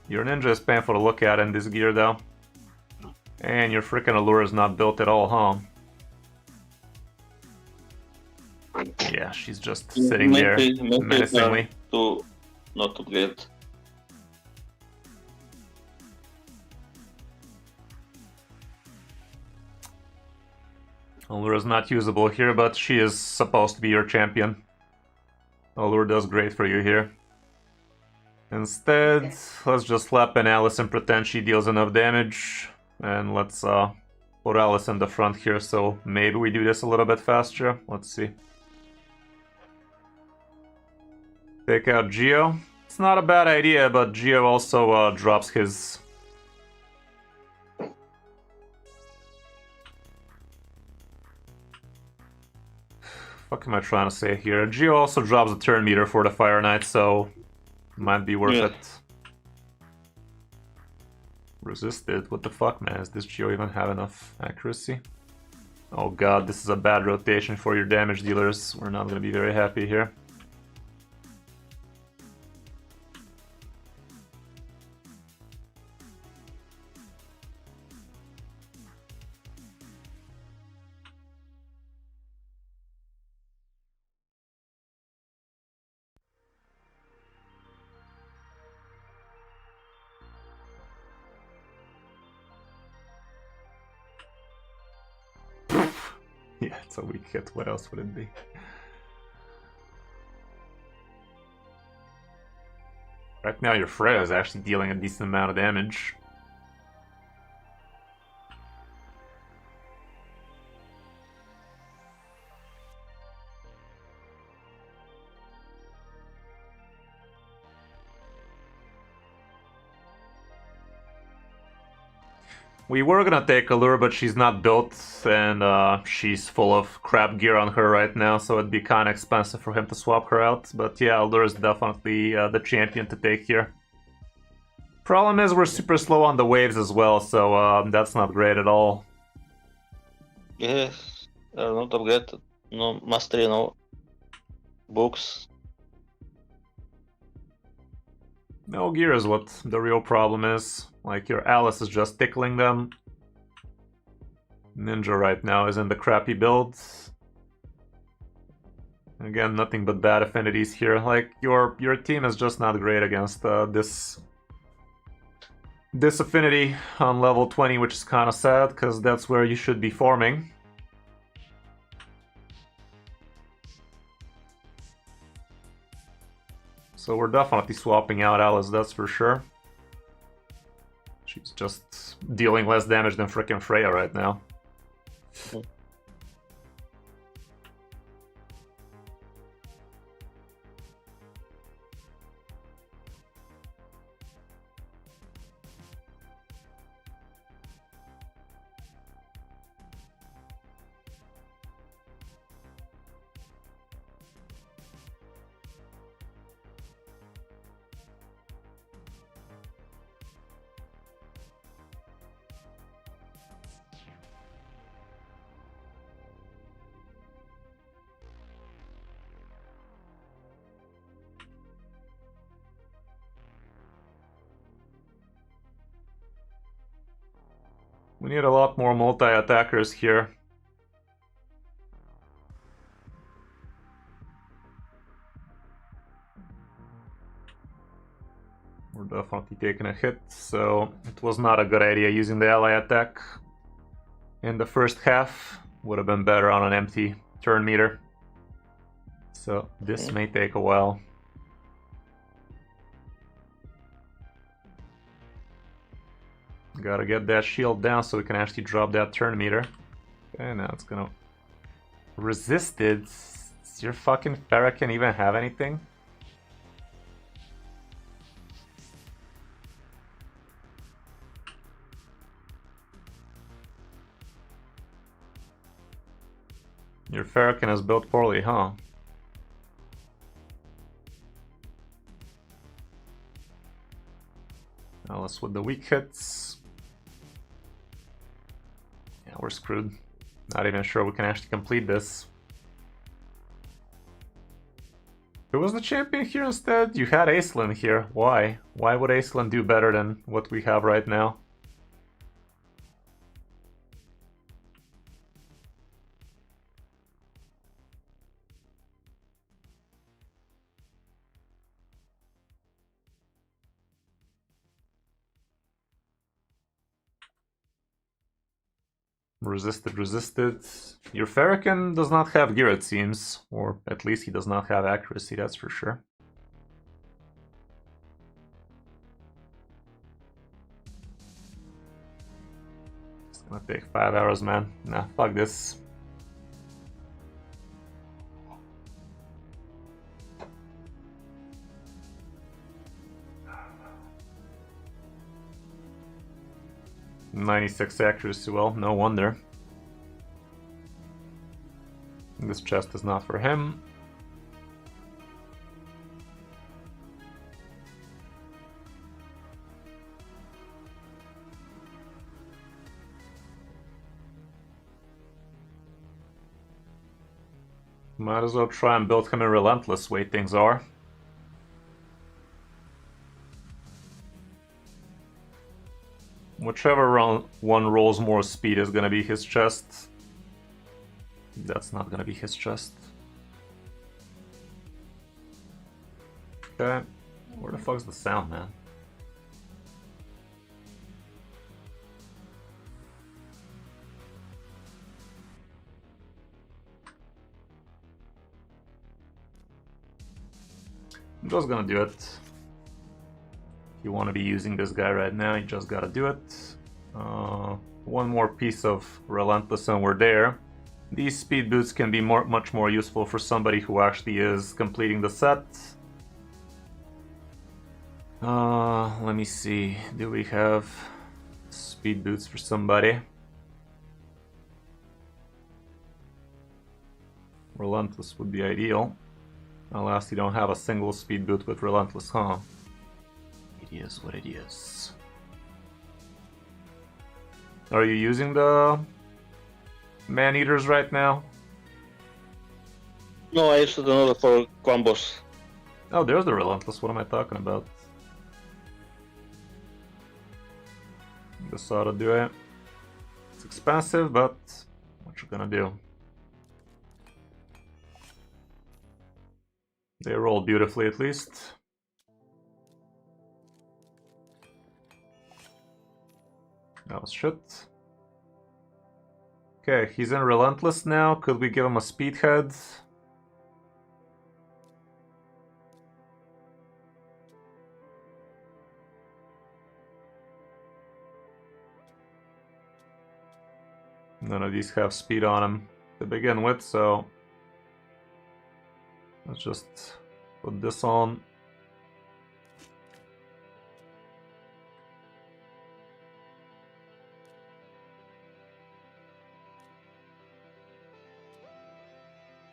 Your ninja is painful to look at in this gear, though. And your freaking allure is not built at all, huh? Yeah, she's just sitting there menacingly. To not upgrade. Allure is not usable here, but she is supposed to be your champion. Allure does great for you here. Instead, let's just slap in Alice and pretend she deals enough damage. And let's put Alice in the front here, so maybe we do this a little bit faster. Let's see. Take out Geo. It's not a bad idea, but Geo also drops his... What am I trying to say here? Geo also drops a turn meter for the Fire Knight, so might be worth it. Resisted? What the fuck, man? Does this Geo even have enough accuracy? Oh god, this is a bad rotation for your damage dealers. We're not gonna be very happy here. Yeah, it's a weak hit. What else would it be? Right now your Freya is actually dealing a decent amount of damage. We were gonna take Allure, but she's not built, and she's full of crap gear on her right now, so it'd be kinda expensive for him to swap her out. But yeah, Allure is definitely the champion to take here. Problem is, we're super slow on the waves as well, so that's not great at all. Yes, not upgraded. No mastery, no books. No gear is what the real problem is. Like, your Alice is just tickling them. Ninja right now is in the crappy builds. Again, nothing but bad affinities here. Like, your team is just not great against this affinity on level 20, which is kind of sad, because that's where you should be farming. So we're definitely swapping out Alice, that's for sure. She's just dealing less damage than frickin' Freya right now. We need a lot more multi-attackers here. We're definitely taking a hit, so it was not a good idea using the ally attack in the first half. Would have been better on an empty turn meter. So this may take a while. Gotta get that shield down so we can actually drop that turn meter. Okay, now it's gonna resist it. Does your fucking Farrakhan even have anything? Your Farrakhan is built poorly, huh? Now let's with the weak hits. Yeah, we're screwed. Not even sure we can actually complete this. Who was the champion here instead? You had Aislinn here. Why? Why would Aislinn do better than what we have right now? Resisted, resisted. Your Farrakhan does not have gear, it seems. Or at least he does not have accuracy, that's for sure. It's gonna take 5 hours, man. Nah, fuck this. .96 accuracy, well, no wonder. This chest is not for him. Might as well try and build him in Relentless, way things are. Whichever one rolls more speed is gonna be his chest. That's not gonna be his chest. Okay, where the fuck's the sound, man? I'm just gonna do it. If you want to be using this guy right now, you just gotta do it. One more piece of Relentless and we're there. These speed boots can be much more useful for somebody who actually is completing the set. Let me see. Do we have speed boots for somebody? Relentless would be ideal. Unless you don't have a single speed boot with Relentless, huh? It is what it is. Are you using the man-eaters right now? No, I used another for combos. Oh, there's the Relentless. What am I talking about? This ought to do it. It's expensive, but what you gonna do? They roll beautifully, at least. That was shit. Okay, he's in Relentless now. Could we give him a Speedhead? None of these have speed on them to begin with, so let's just put this on.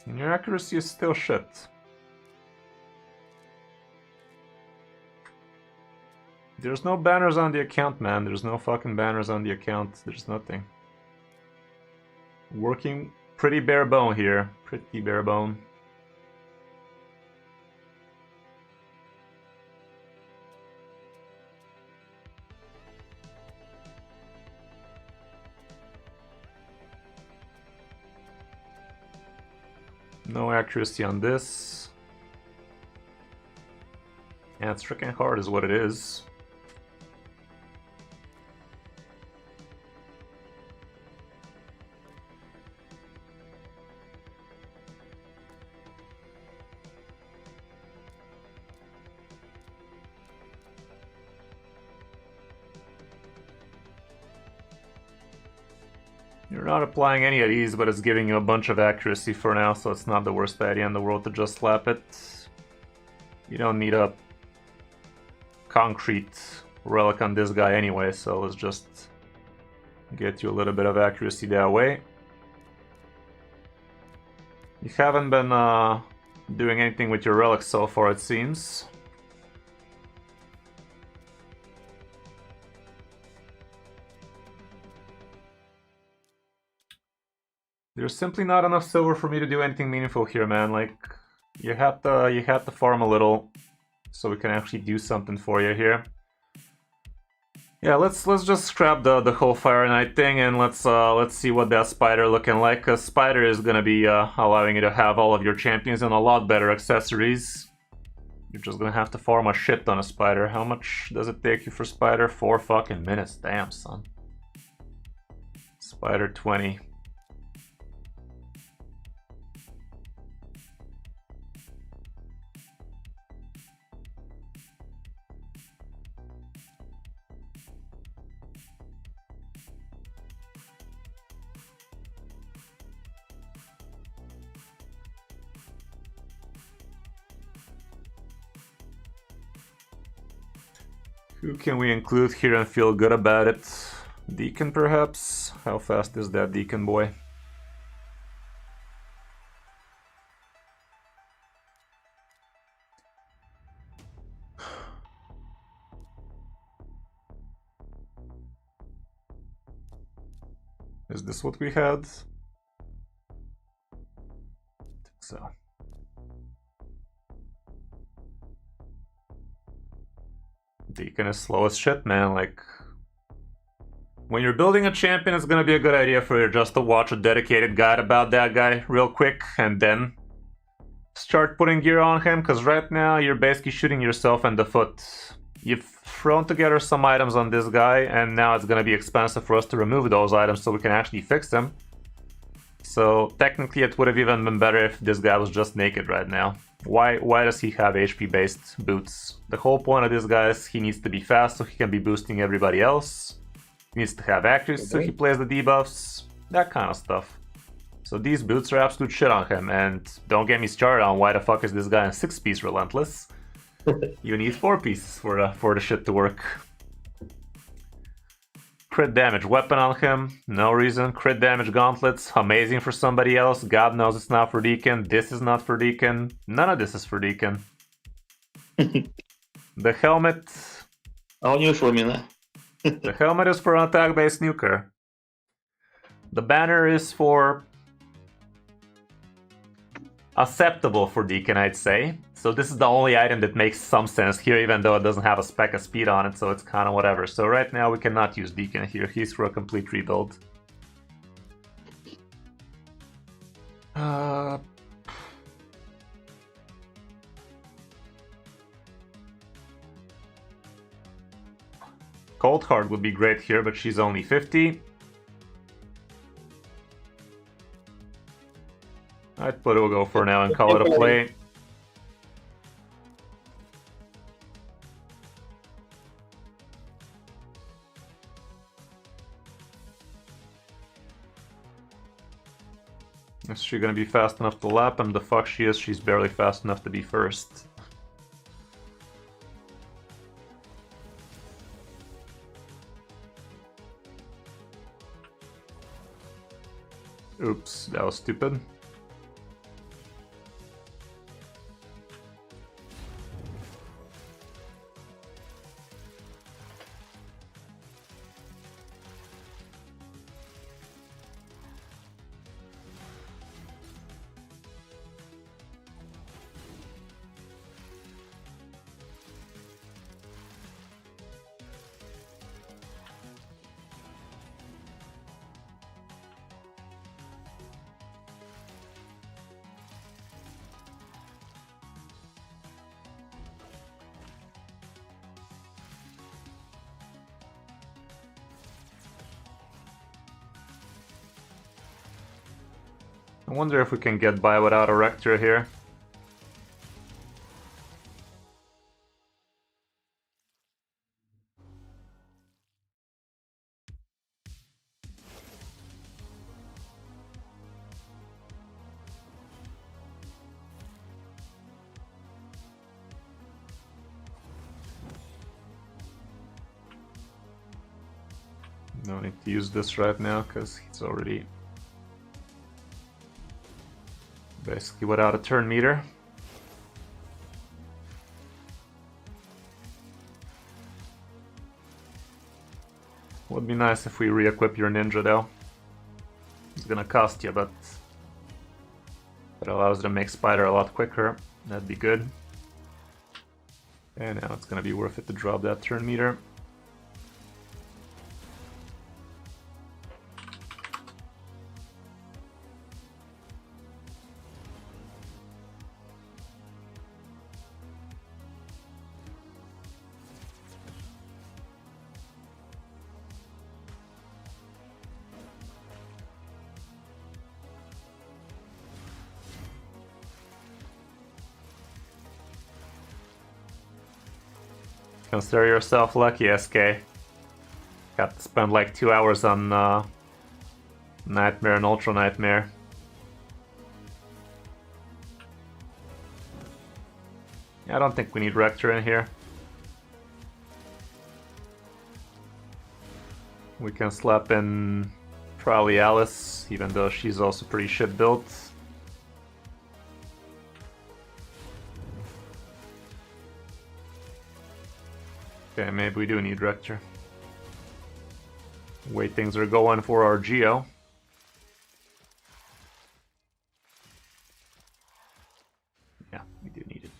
And your accuracy is still shit. There's no banners on the account, man. There's no fucking banners on the account. There's nothing. Working pretty bare bone here. Pretty bare bone. No accuracy on this. Yeah, it's freaking hard is what it is. You're not applying any of these, but it's giving you a bunch of accuracy for now, so it's not the worst idea in the world to just slap it. You don't need a concrete relic on this guy anyway, so let's just get you a little bit of accuracy that way. You haven't been doing anything with your relics so far, it seems. There's simply not enough silver for me to do anything meaningful here, man. Like, you have to farm a little so we can actually do something for you here. Yeah, let's just scrap the whole Fire Knight thing and let's see what that spider looking like. Cause spider is gonna be allowing you to have all of your champions and a lot better accessories. You're just gonna have to farm a shit ton of spider. How much does it take you for spider? 4 fucking minutes. Damn, son. Spider 20. Who can we include here and feel good about it? Deacon, perhaps? How fast is that Deacon boy? Is this what we had? I think so. Deacon is slow as shit, man. Like, when you're building a champion, it's gonna be a good idea for you just to watch a dedicated guide about that guy real quick and then start putting gear on him, because right now you're basically shooting yourself in the foot. You've thrown together some items on this guy, and now it's gonna be expensive for us to remove those items so we can actually fix them. So technically it would have even been better if this guy was just naked right now. Why does he have HP based boots? The whole point of this guy is he needs to be fast so he can be boosting everybody else. He needs to have accuracy so he plays the debuffs. That kind of stuff. So these boots are absolute shit on him, and don't get me started on why the fuck is this guy in 6-piece relentless. You need 4 pieces for the shit to work. Crit damage weapon on him, no reason. Crit damage gauntlets, amazing for somebody else. God knows it's not for Deacon. This is not for Deacon. None of this is for Deacon. The helmet. All new for me now. The helmet is for an attack-based nuker. The banner is for acceptable for Deacon, I'd say. So this is the only item that makes some sense here, even though it doesn't have a speck of speed on it, so it's kind of whatever. So right now we cannot use Deacon here. He's for a complete rebuild. Cold Heart would be great here, but she's only 50. I'd put Ugo for now and call it a play. Is she gonna be fast enough to lap him? The fuck she is, she's barely fast enough to be first. Oops, that was stupid. I wonder if we can get by without a Rector here. No need to use this right now because he's already basically without a turn meter. Would be nice if we re-equip your ninja though. It's gonna cost you, but it allows you to make Spider a lot quicker. That'd be good. And now it's gonna be worth it to drop that turn meter. Consider yourself lucky, SK. Got to spend like 2 hours on Nightmare and Ultra Nightmare. Yeah, I don't think we need Rector in here. We can slap in probably Alice, even though she's also pretty shit built. Okay, maybe we do need Rector. Way things are going for our Geo. Yeah, we do need it.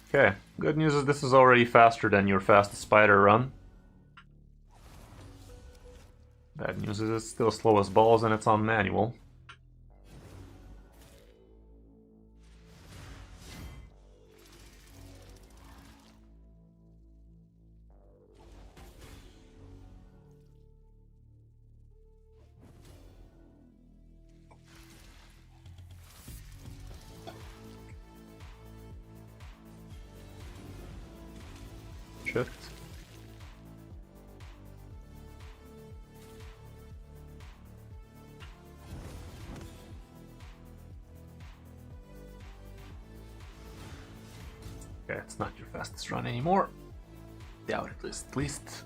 Okay, good news is this is already faster than your fastest Spider run. Bad news is it's still slow as balls and it's on manual. Shift. Okay, it's not your fastest run anymore. Doubt it, at least.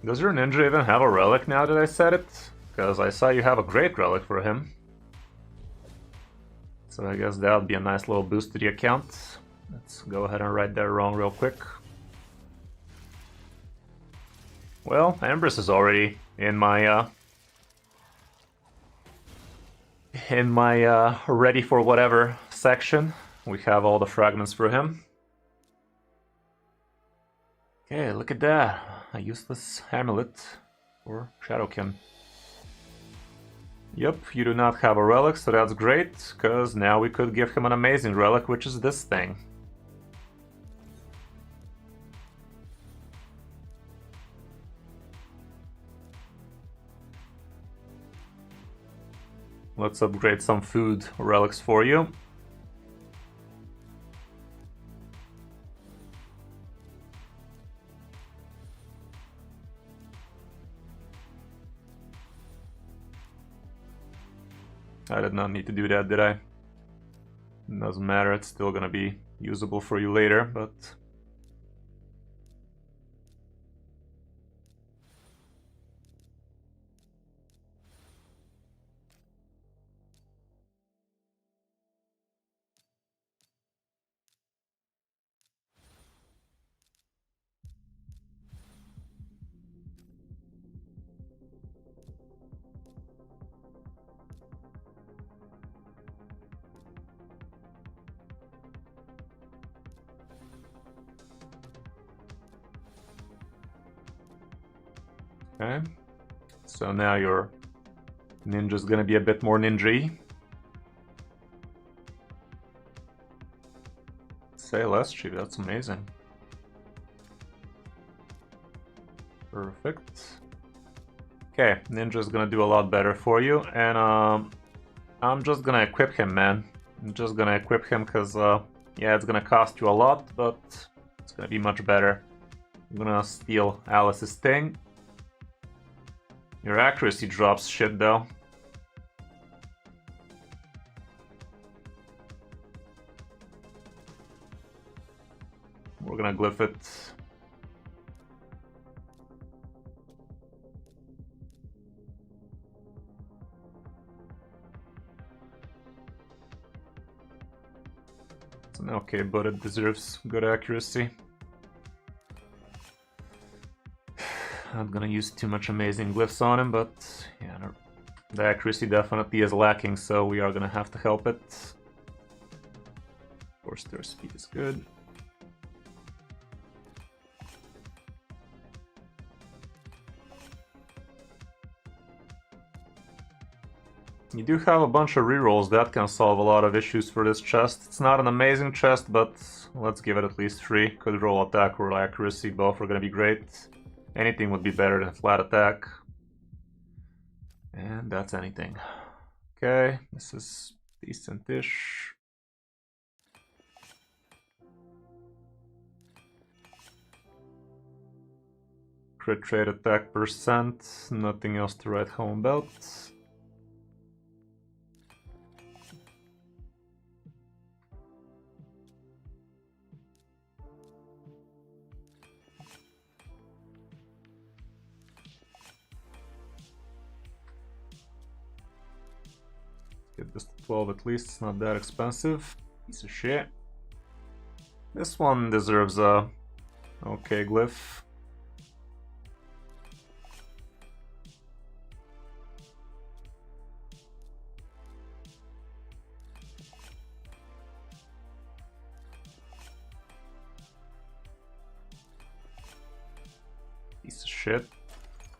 Does your ninja even have a relic now that I said it? Because I saw you have a great relic for him. So I guess that would be a nice little boost to the account. Let's go ahead and right that wrong real quick. Well, Empress is already in my ready for whatever section. We have all the fragments for him. Okay, look at that. A useless amulet for Shadowkin. Yep, you do not have a relic, so that's great, because now we could give him an amazing relic, which is this thing. Let's upgrade some food relics for you. I did not need to do that, did I? Doesn't matter, it's still gonna be usable for you later, but... Okay. So now your ninja's gonna be a bit more ninja-y. Say less, Chief. That's amazing. Perfect. Okay, ninja's gonna do a lot better for you, and I'm just gonna equip him, man. I'm just gonna equip him because, yeah, it's gonna cost you a lot, but it's gonna be much better. I'm gonna steal Alice's thing. Your accuracy drops shit, though. We're gonna glyph it. It's an okay, but it deserves good accuracy. Not gonna use too much amazing glyphs on him, but yeah, no, the accuracy definitely is lacking, so we are gonna have to help it. Of course, their speed is good. You do have a bunch of rerolls that can solve a lot of issues for this chest. It's not an amazing chest, but let's give it at least 3. Could roll attack or accuracy, both are gonna be great. Anything would be better than flat attack. And that's anything. Okay, this is decent-ish. Crit rate attack percent, nothing else to write home about. Get this to 12 at least, it's not that expensive. Piece of shit. This one deserves a okay glyph. Piece of shit.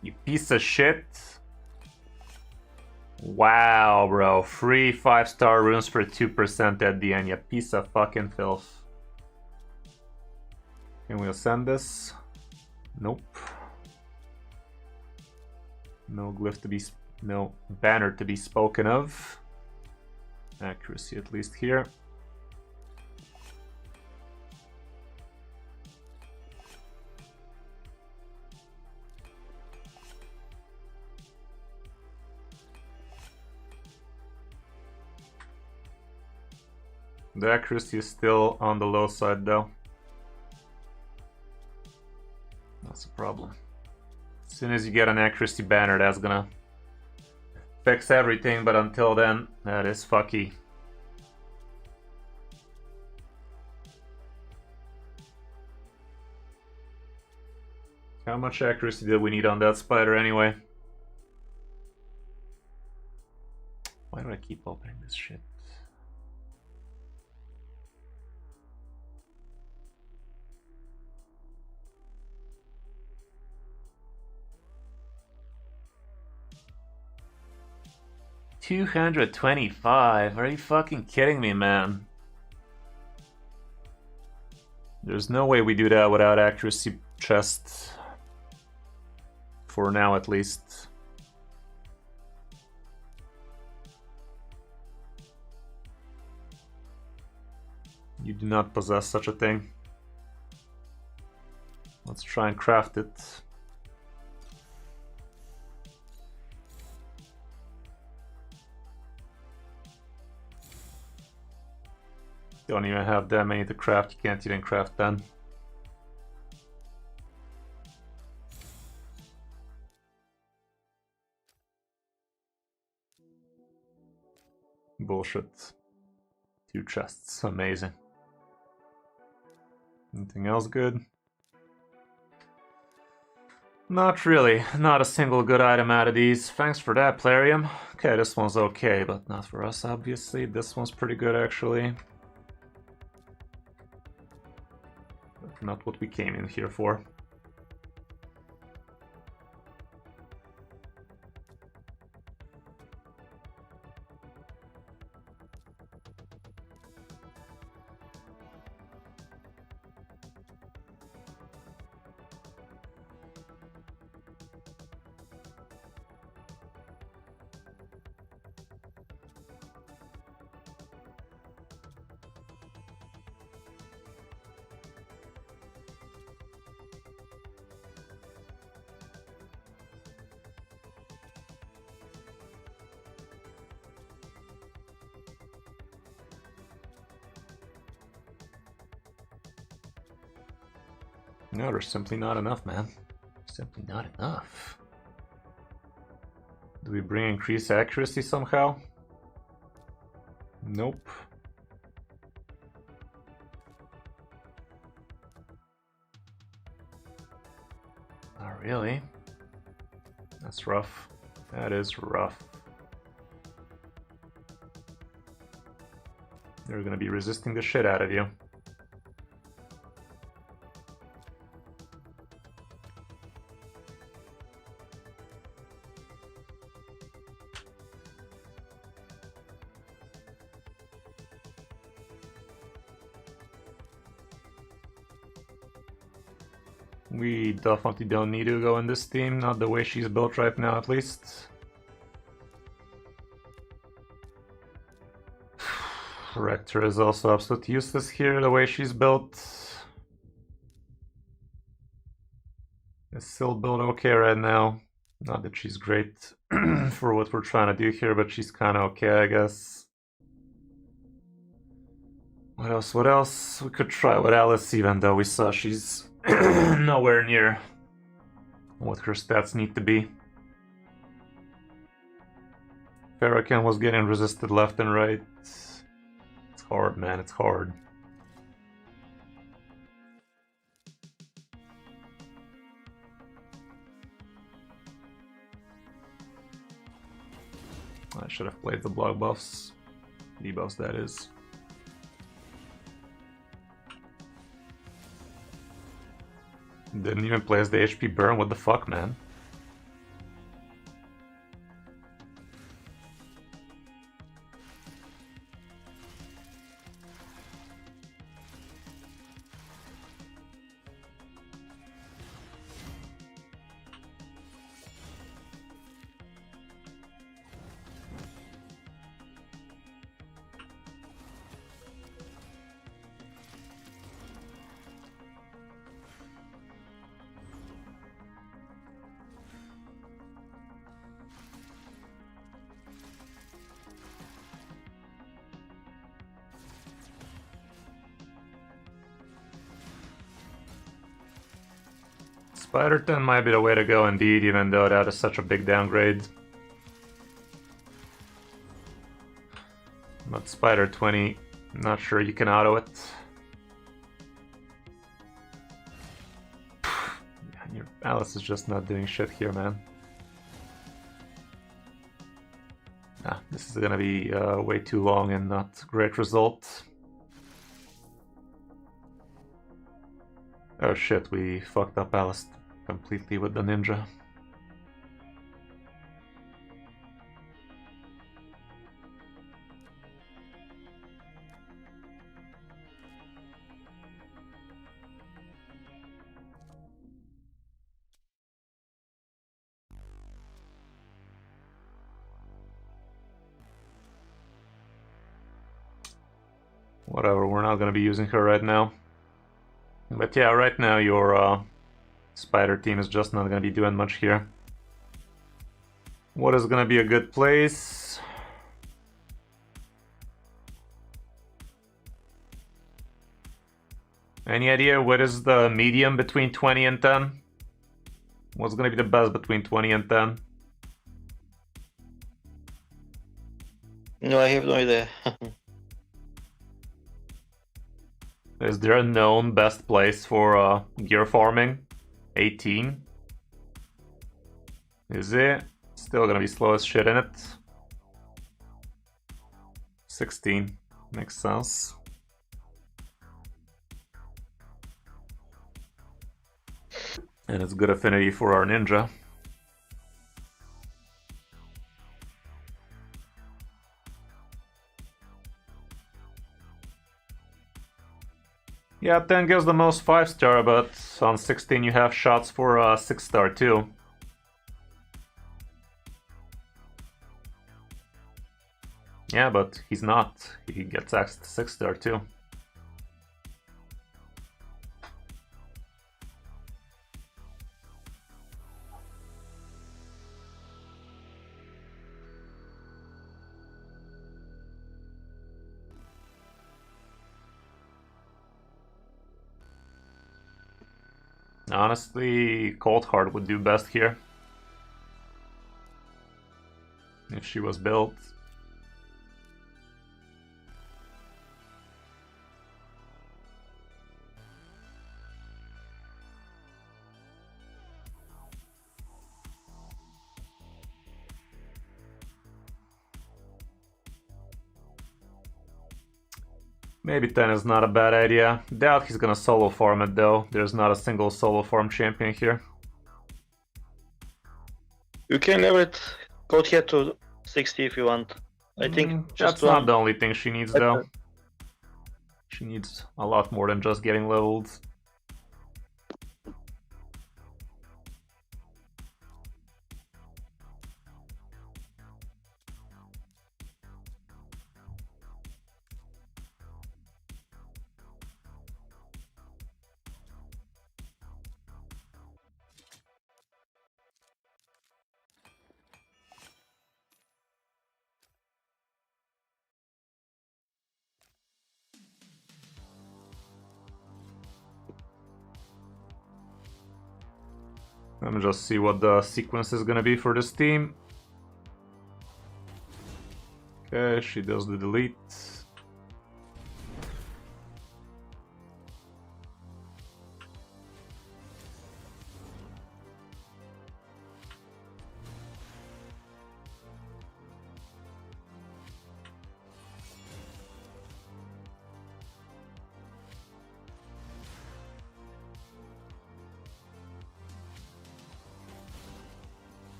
You piece of shit. Wow, bro. Free 5-star runes for 2% at the end. You piece of fucking filth. Can we ascend this? Nope. No glyph to be... no banner to be spoken of. Accuracy at least here. The accuracy is still on the low side though. That's a problem. As soon as you get an accuracy banner, that's gonna fix everything, but until then, that is fucky. How much accuracy did we need on that spider anyway? Why do I keep opening this shit? $225. Are you fucking kidding me, man? There's no way we do that without accuracy chest. For now, at least. You do not possess such a thing. Let's try and craft it. Don't even have that many to craft, you can't even craft 10. Bullshit. 2 chests, amazing. Anything else good? Not really, not a single good item out of these. Thanks for that, Plarium. Okay, this one's okay, but not for us, obviously. This one's pretty good, actually. But not what we came in here for. No, there's simply not enough, man. Simply not enough. Do we bring increased accuracy somehow? Nope. Not really. That's rough. That is rough. They're gonna be resisting the shit out of you. We definitely don't need to go in this team, not the way she's built right now at least. Rector is also absolutely useless here, the way she's built. Is still built okay right now. Not that she's great for what we're trying to do here, but she's kind of okay, I guess. What else? What else? We could try with Alice, even though we saw she's nowhere near what her stats need to be. Farrakhan was getting resisted left and right. It's hard, man. It's hard. I should have played the block buffs. Debuffs, that is. Didn't even play as the HP burn. What the fuck, man? Spider 10 might be the way to go indeed, even though that is such a big downgrade. But Spider 20, not sure you can auto it. Your Alice is just not doing shit here, man. This is gonna be way too long and not great result. Oh shit, we fucked up Alice completely with the ninja. Whatever, we're not gonna be using her right now. But yeah, right now your Spider team is just not gonna be doing much here. What is gonna be a good place? Any idea what is the medium between 20 and 10? What's gonna be the best between 20 and 10? No, I have no idea. Is there a known best place for gear farming? 18? Is it? Still gonna be slow as shit in it. 16. Makes sense. And it's good affinity for our ninja. Yeah, 10 gives the most 5-star, but on 16 you have shots for 6-star too. Yeah, but he's not. He gets access to 6-star too. Honestly, Cold Heart would do best here. If she was built. Maybe 10 is not a bad idea. Doubt he's gonna solo farm it though. There's not a single solo farm champion here. You can level it code here to 60 if you want. I think just that's not the only thing she needs though. She needs a lot more than just getting leveled. Let me just see what the sequence is gonna be for this team. Okay, she does the delete.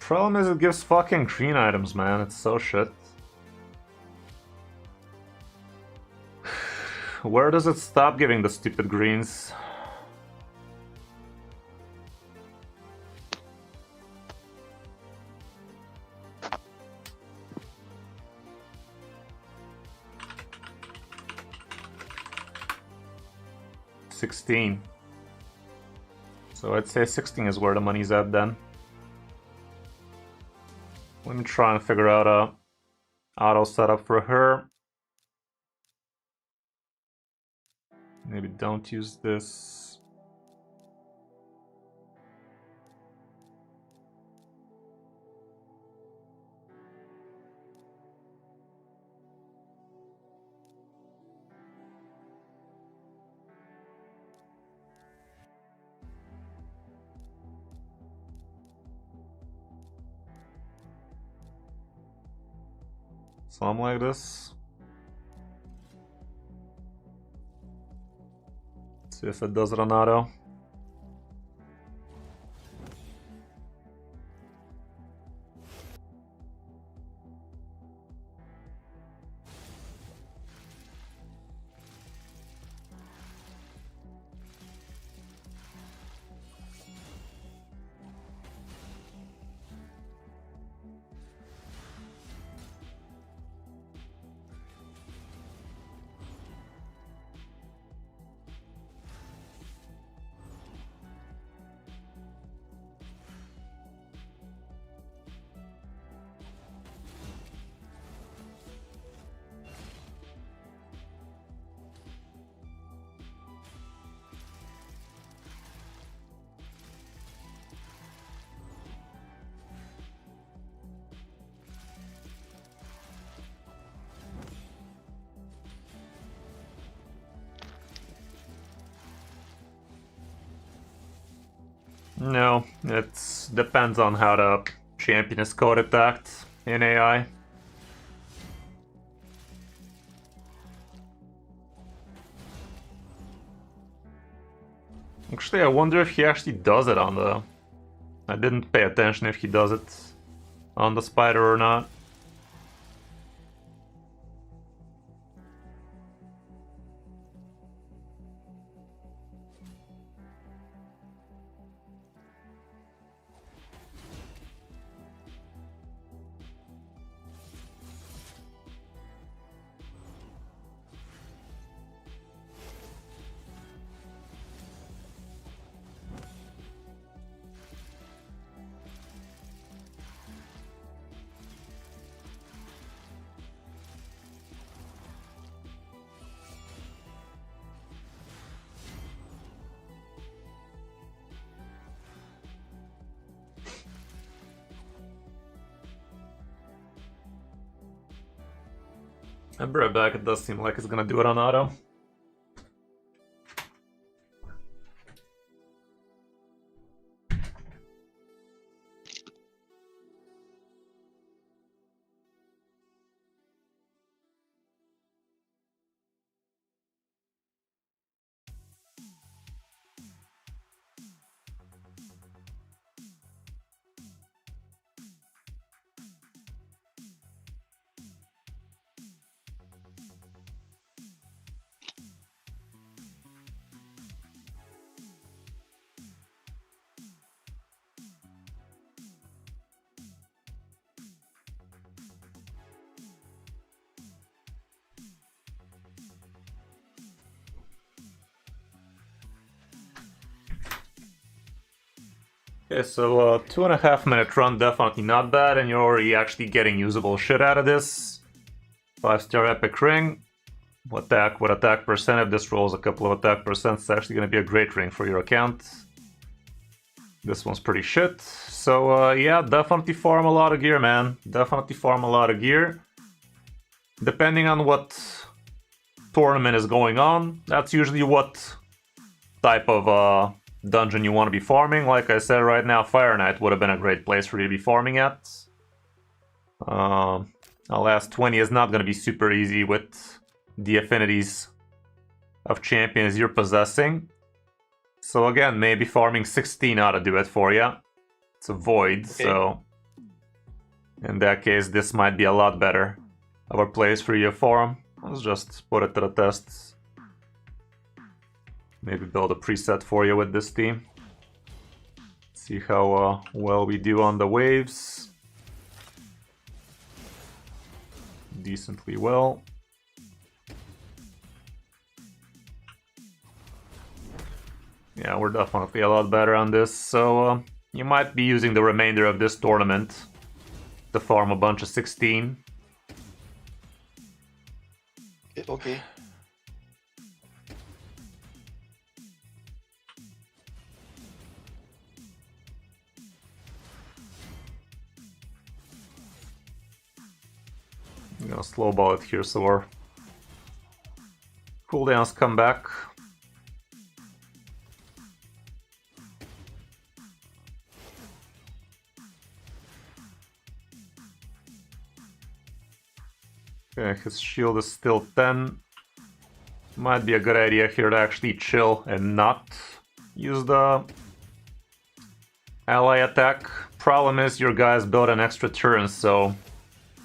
Problem is it gives fucking green items, man. It's so shit. Where does it stop giving the stupid greens? $16. So I'd say 16 is where the money's at then. Let me try and figure out a auto setup for her. Maybe don't use this. Something like this. See if it does it on auto. No, it depends on how the champion is code attacked in AI. Actually, I wonder if he actually does it on the... I didn't pay attention if he does it on the spider or not. And bring it back, it does seem like it's gonna do it on auto. Okay, so 2.5 minute run, definitely not bad, and you're already actually getting usable shit out of this. 5-star epic ring. Attack with attack percent. If this rolls a couple of attack percents, it's actually going to be a great ring for your account. This one's pretty shit. So yeah, definitely farm a lot of gear, man. Definitely farm a lot of gear. Depending on what tournament is going on, that's usually what type of dungeon you want to be farming. Like I said, right now Fire Knight would have been a great place for you to be farming at. Our last 20 is not going to be super easy with the affinities of champions you're possessing. So again, maybe farming 16 ought to do it for you. It's a void, okay. So in that case this might be a lot better of a place for you to farm. Let's just put it to the test. Maybe build a preset for you with this team. See how well we do on the waves. Decently well. Yeah, we're definitely a lot better on this, so you might be using the remainder of this tournament to farm a bunch of 16. Okay. I'm gonna slowball it here so our cooldowns come back. Okay, his shield is still 10. Might be a good idea here to actually chill and not use the ally attack. Problem is your guys build an extra turn, so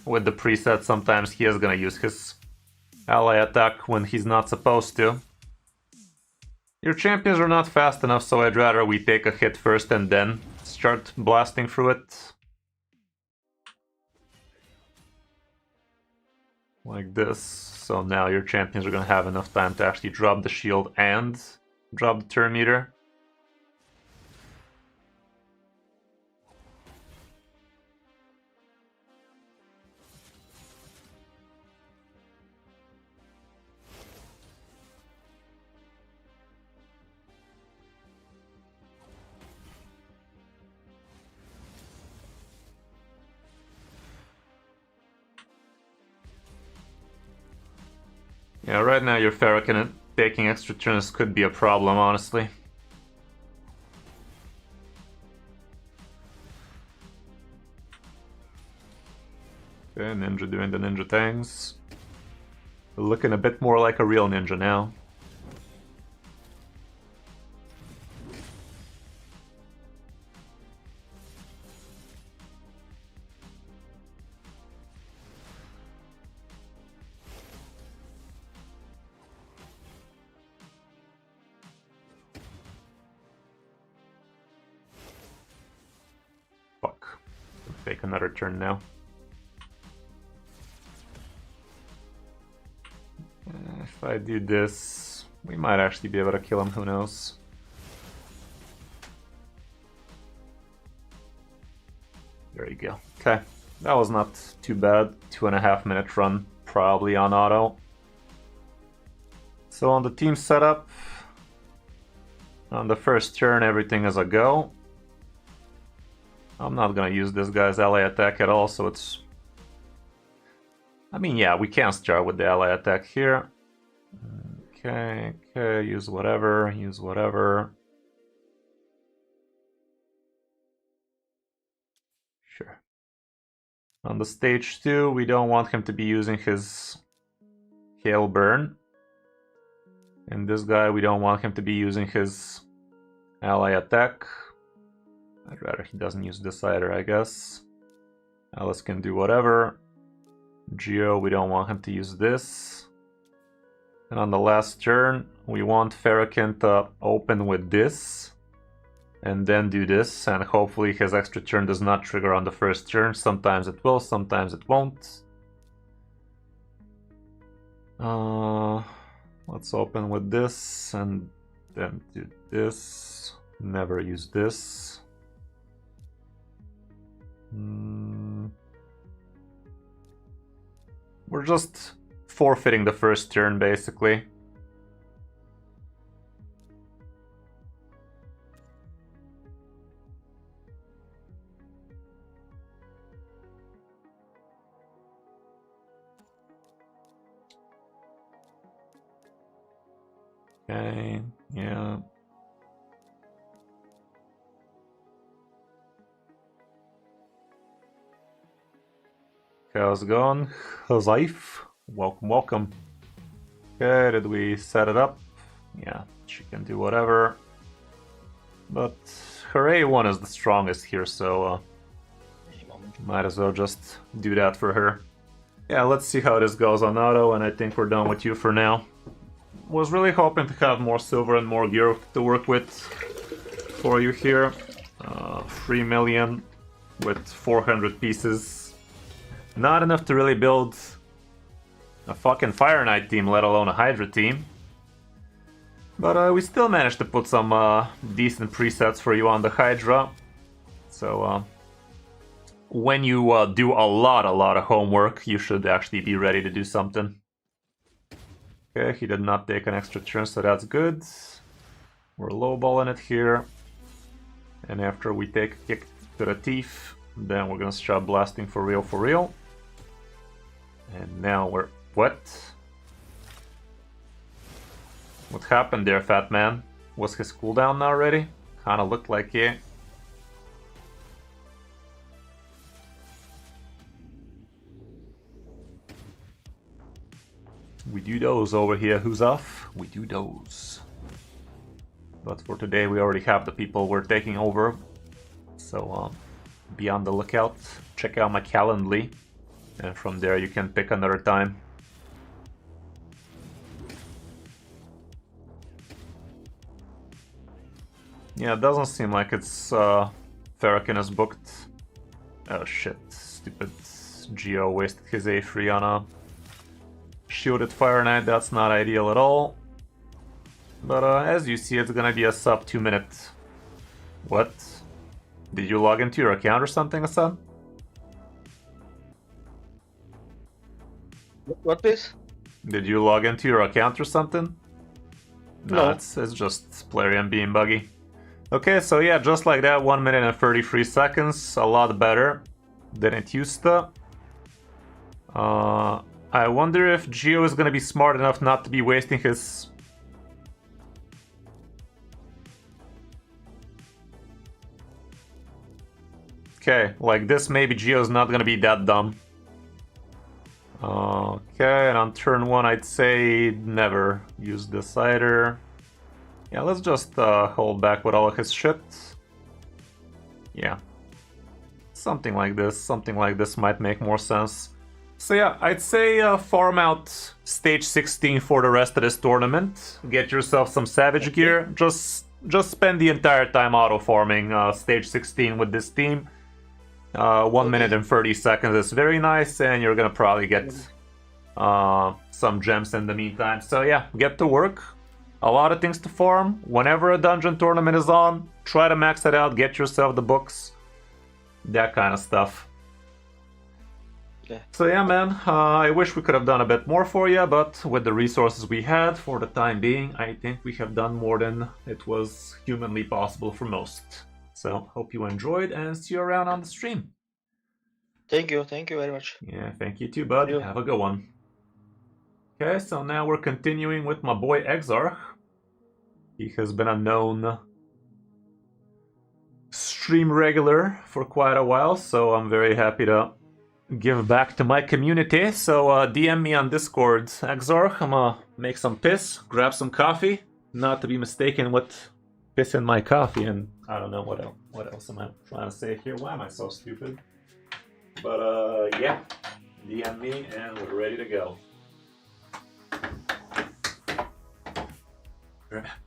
with the preset sometimes he is gonna use his ally attack when he's not supposed to. Your champions are not fast enough, so I'd rather we take a hit first and then start blasting through it. Like this. So now your champions are gonna have enough time to actually drop the shield and drop the turn meter. Yeah, right now your Farrakhan taking extra turns could be a problem, honestly. Okay, Ninja doing the ninja things. Looking a bit more like a real ninja now. Fuck. Take another turn now. If I do this, we might actually be able to kill him, who knows. There you go. Okay, that was not too bad. 2.5 minute run, probably on auto. So on the team setup, on the first turn everything is a go. I'm not gonna use this guy's ally attack at all, so it's I mean, yeah, we can start with the ally attack here. Okay, use whatever, Sure. On the stage 2, we don't want him to be using his Hail Burn. And this guy, we don't want him to be using his ally attack. I'd rather he doesn't use this either, I guess. Alice can do whatever. Geo, we don't want him to use this. And on the last turn, we want Farrakhan to open with this. And then do this, and hopefully his extra turn does not trigger on the first turn. Sometimes it will, sometimes it won't. Let's open with this, and then do this. Never use this. We're just forfeiting the first turn, basically. Okay, yeah. How's it going? How's life? Welcome, welcome. Okay, did we set it up? Yeah, she can do whatever. But her A1 is the strongest here, so might as well just do that for her. Yeah, let's see how this goes on auto, and I think we're done with you for now. Was really hoping to have more silver and more gear to work with for you here. 3 million with 400 pieces. Not enough to really build a fucking Fire Knight team, let alone a Hydra team. But we still managed to put some decent presets for you on the Hydra. So when you do a lot of homework, you should actually be ready to do something. Okay, he did not take an extra turn, so that's good. We're lowballing it here. And after we take a kick to the teeth, then we're gonna start blasting for real. And now we're... What? What happened there, fat man? Was his cooldown now ready? Kinda looked like it. We do those over here. Who's off? We do those. But for today, we already have the people we're taking over. So be on the lookout. Check out my Calendly. And from there, you can pick another time. Yeah, it doesn't seem like it's Farrakhan is booked. Oh shit, stupid Geo wasted his A3 on a shielded Fire Knight. That's not ideal at all. But as you see, it's gonna be a sub 2 minute. What? Did you log into your account or something, Hassan? What please? Did you log into your account or something? No. It's just Plarium being buggy. Okay, so yeah, just like that, 1 minute and 33 seconds. A lot better than it used to. I wonder if Geo is gonna be smart enough not to be wasting his... Okay, like this, maybe Geo's not gonna be that dumb. Okay, and on turn 1, I'd say never use this either. Yeah, let's just hold back with all of his shit. Yeah. Something like this might make more sense. So yeah, I'd say farm out stage 16 for the rest of this tournament. Get yourself some Savage gear. Just spend the entire time auto farming stage 16 with this team. 1 minute and 30 seconds is very nice, and you're gonna probably get some gems in the meantime. So yeah, get to work. A lot of things to farm. Whenever a dungeon tournament is on, try to max it out, get yourself the books. That kind of stuff. Yeah. So yeah, man, I wish we could have done a bit more for you, but with the resources we had for the time being, I think we have done more than it was humanly possible for most. So, hope you enjoyed, and see you around on the stream. Thank you very much. Yeah, thank you too, bud. You. Have a good one. Okay, so now we're continuing with my boy Exarch. He has been a known stream regular for quite a while, so I'm very happy to give back to my community. So DM me on Discord, Exarch. I'm gonna make some piss, grab some coffee, not to be mistaken with piss in my coffee, and I don't know what else am I trying to say here. Why am I so stupid? But yeah, DM me and we're ready to go. We're back.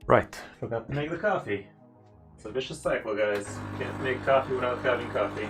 Right, forgot to make the coffee. It's a vicious cycle, guys. Can't make coffee without having coffee.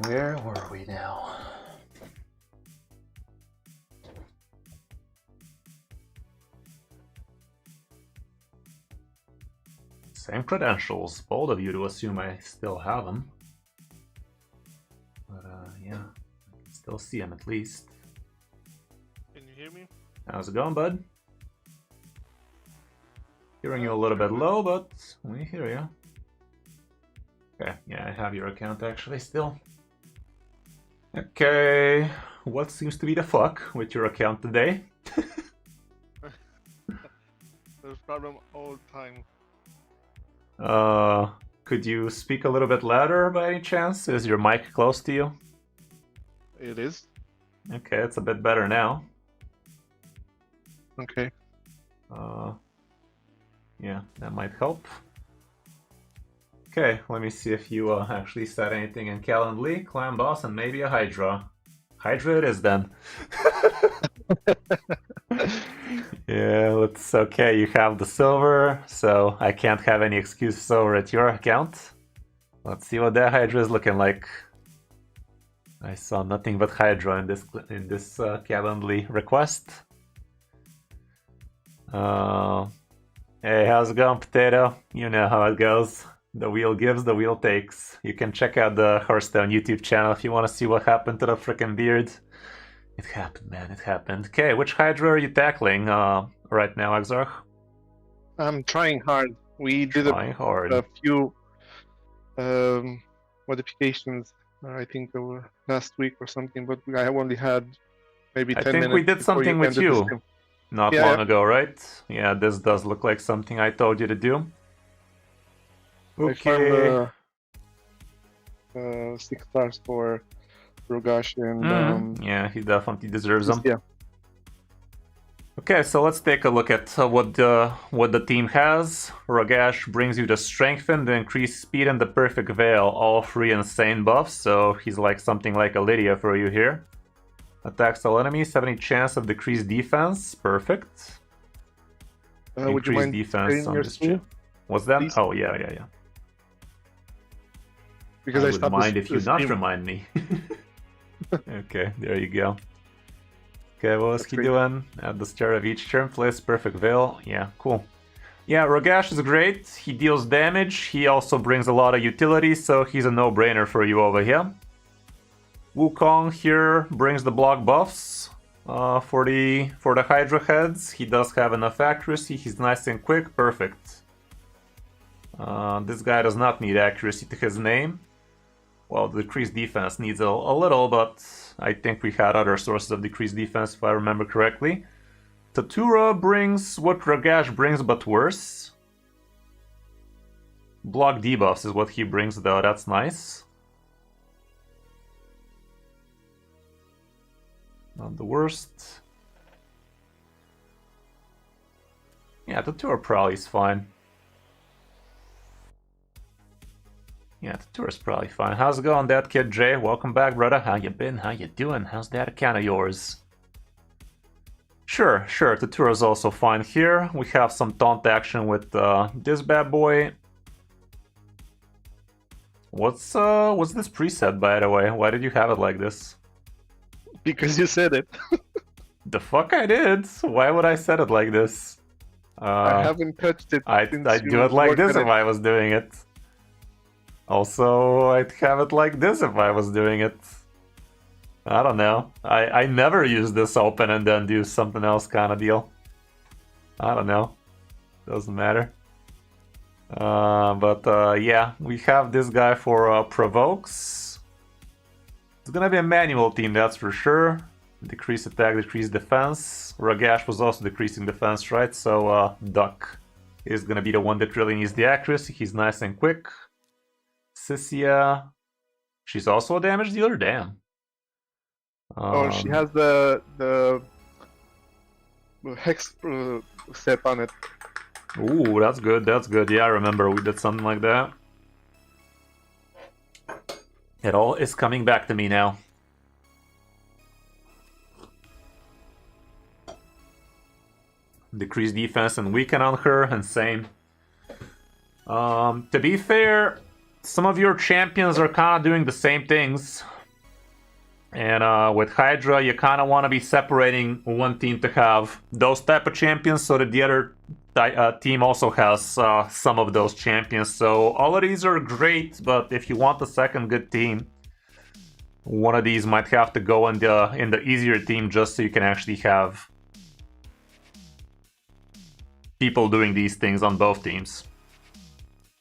Where were we now? Same credentials. Bold of you to assume I still have them. But yeah, I can still see them at least. Can you hear me? How's it going, bud? Hearing you a little bit low, but we hear you. Okay, yeah, I have your account actually still. Okay, what seems to be the fuck with your account today? There's problem all the time. Could you speak a little bit louder by any chance? Is your mic close to you? It is? Okay, it's a bit better now. Okay. Yeah, that might help. Okay, let me see if you actually said anything in Calendly. Clan boss and maybe a Hydra. Hydra it is then. Yeah, it's okay. You have the silver, so I can't have any excuses over at your account. Let's see what that Hydra is looking like. I saw nothing but Hydra in this Calendly request. Hey, how's it going, Potato? You know how it goes. The wheel gives, the wheel takes. You can check out the Hearthstone YouTube channel if you want to see what happened to the frickin' beard. It happened, man, it happened. Okay, which Hydra are you tackling right now, Exarch? I'm trying hard. We did Trying hard. a few modifications, I think last week or something, but I only had maybe 10 I minutes. think we did something with you not long ago, right? Yeah, this does look like something I told you to do. Okay. I found 6 stars for Rogash and yeah, he definitely deserves them. Yeah. Okay, so let's take a look at what the team has. Rogash brings you the Strengthen, the Increased Speed, and the Perfect Veil, all 3 insane buffs, so he's like something like a Lydia for you here. Attacks all enemies, 70 chance of decreased defense, perfect. Would you mind defense on your this screen, What's that? please? Oh, yeah. Because I I would stopped mind if you not stream. remind me. Okay, there you go. Okay, what was That's he great. doing? At the start of each turn, place Perfect Veil. Yeah, cool. Yeah, Rogash is great. He deals damage. He also brings a lot of utility, so he's a no-brainer for you over here. Wukong here brings the block buffs for the Hydra heads. He does have enough accuracy. He's nice and quick. Perfect. This guy does not need accuracy to his name. Well, the decreased defense needs a little, but I think we had other sources of decreased defense if I remember correctly. Tatura brings what Rogash brings, but worse. Block debuffs is what he brings, though. That's nice. Not the worst. Yeah, Tatura probably is fine. Yeah, the tour is probably fine. How's it going, that kid Jay? Welcome back, brother. How you been? How you doing? How's that account of yours? Sure. The tour is also fine here. We have some taunt action with this bad boy. What's this preset, by the way? Why did you have it like this? Because you said it. The fuck I did? Why would I set it like this? I haven't touched it. I'd do it like this if I was doing it. Also, I'd have it like this if I was doing it. I don't know. I never use this open and then do something else kind of deal. I don't know. Doesn't matter. Yeah, we have this guy for provokes. It's gonna be a manual team, that's for sure. Decrease attack, decrease defense. Rogash was also decreasing defense, right? So Duck is gonna be the one that really needs the accuracy. He's nice and quick. Sissia, she's also a damage dealer? Damn. Oh, she has the hex set on it. Ooh, that's good. Yeah, I remember we did something like that. It all is coming back to me now. Decrease defense and weaken on her, insane. To be fair, some of your champions are kind of doing the same things. And with Hydra, you kind of want to be separating one team to have those type of champions so that the other team also has some of those champions. So all of these are great, but if you want a second good team, one of these might have to go in the easier team just so you can actually have people doing these things on both teams.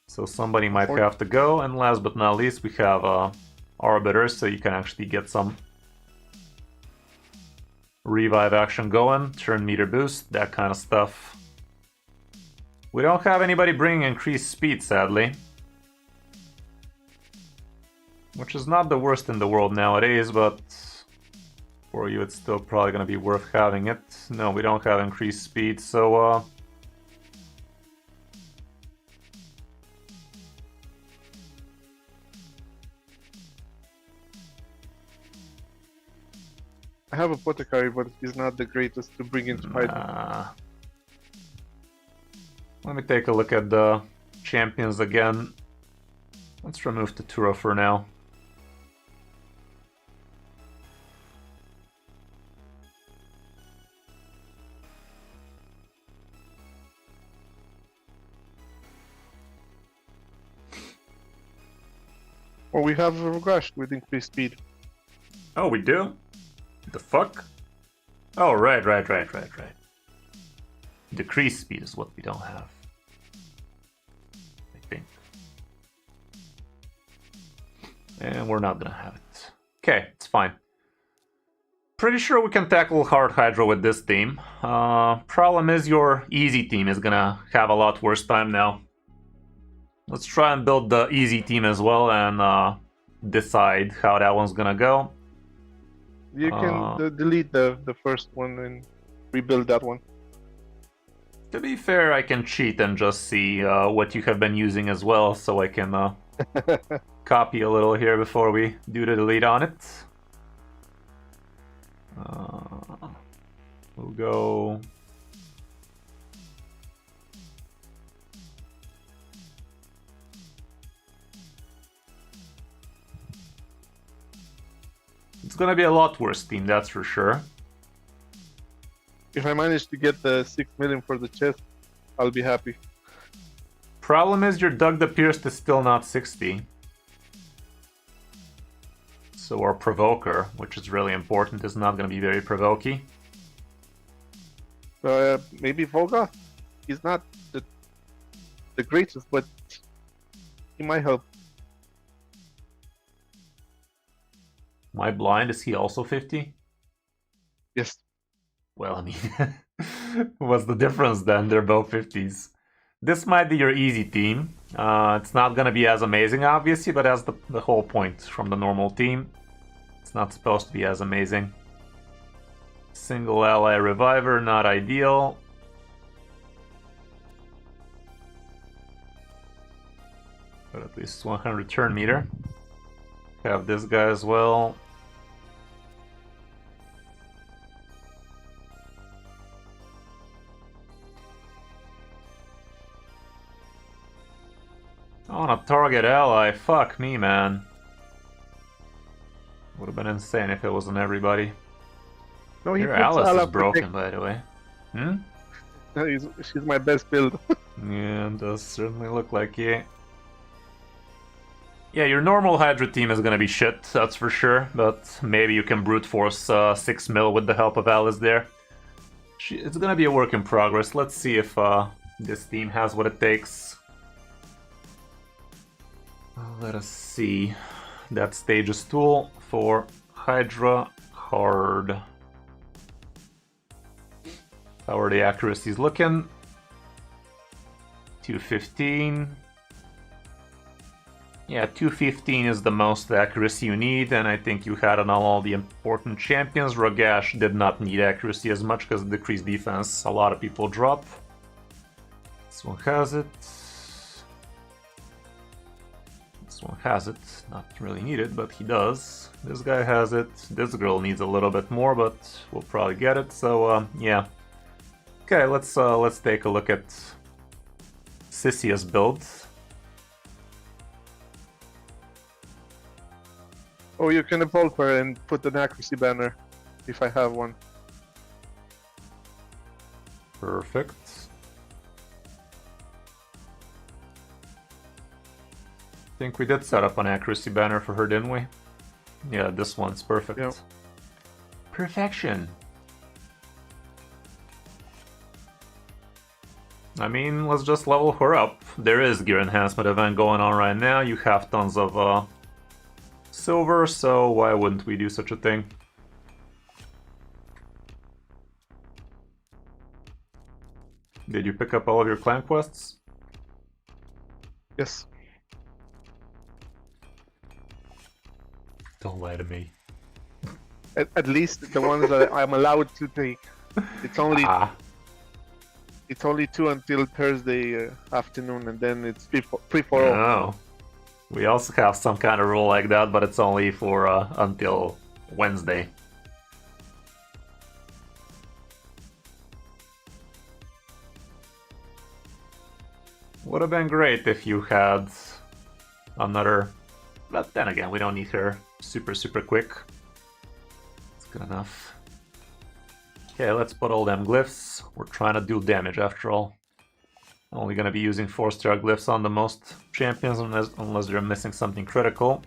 So somebody might have to go, and last but not least, we have Arbiter, so you can actually get some revive action going, turn meter boost, that kind of stuff. We don't have anybody bringing increased speed, sadly. Which is not the worst in the world nowadays, but for you it's still probably going to be worth having it. No, we don't have increased speed, so have Apothecary, but he's not the greatest to bring into Hydra. Let me take a look at the champions again. Let's remove Taturo for now. Well, we have Rugash with increased speed. Oh, we do? The fuck? Oh, right. Decreased speed is what we don't have. I think. And we're not gonna have it. Okay, it's fine. Pretty sure we can tackle Hard Hydra with this team. Problem is your easy team is gonna have a lot worse time now. Let's try and build the easy team as well and decide how that one's gonna go. You can delete the first one and rebuild that one. To be fair, I can cheat and just see what you have been using as well, so I can copy a little here before we do the delete on it. We'll go... It's gonna be a lot worse team, that's for sure. If I manage to get the 6 million for the chest, I'll be happy. Problem is your Doug the Pierced is still not 60. So our Provoker, which is really important, is not gonna be very provoky. Maybe Volga? He's not the greatest, but he might help. My blind, is he also 50? Yes. Well, I mean, what's the difference then? They're both 50s. This might be your easy team. It's not gonna be as amazing, obviously, but that's the whole point from the normal team. It's not supposed to be as amazing. Single ally reviver, not ideal. But at least 100 turn meter. Have this guy as well. On a target ally, fuck me, man. Would have been insane if it wasn't everybody. No, Your Alice is broken, by the way. Hmm? No, she's my best build. Yeah, it does certainly look like it. Yeah, your normal Hydra team is gonna be shit, that's for sure. But maybe you can brute force 6 mil with the help of Alice there. It's gonna be a work in progress. Let's see if this team has what it takes. Let us see. That stages tool for Hydra hard. How are the accuracies looking? 215. Yeah, 215 is the most accuracy you need, and I think you had on all the important champions. Ragash did not need accuracy as much because it decreased defense. A lot of people drop. This one has it. This one has it. Not really needed, but he does. This guy has it. This girl needs a little bit more, but we'll probably get it. So yeah. Okay, let's take a look at Sissia's build. Oh, you can evolve her and put an accuracy banner, if I have one. Perfect. I think we did set up an accuracy banner for her, didn't we? Yeah, this one's perfect. Yep. Perfection. I mean, let's just level her up. There is gear enhancement event going on right now. You have tons of silver, so why wouldn't we do such a thing? Did you pick up all of your clan quests? Yes. Don't lie to me. At least the ones that I'm allowed to take. It's only it's only 2 until Thursday afternoon, and then it's free for all. Oh. We also have some kind of rule like that, but it's only for until Wednesday. Would have been great if you had another... But then again, we don't need her super quick. It's good enough. Okay, let's put all them glyphs. We're trying to do damage after all. Only gonna be using 4-star glyphs on the most champions unless they're missing something critical.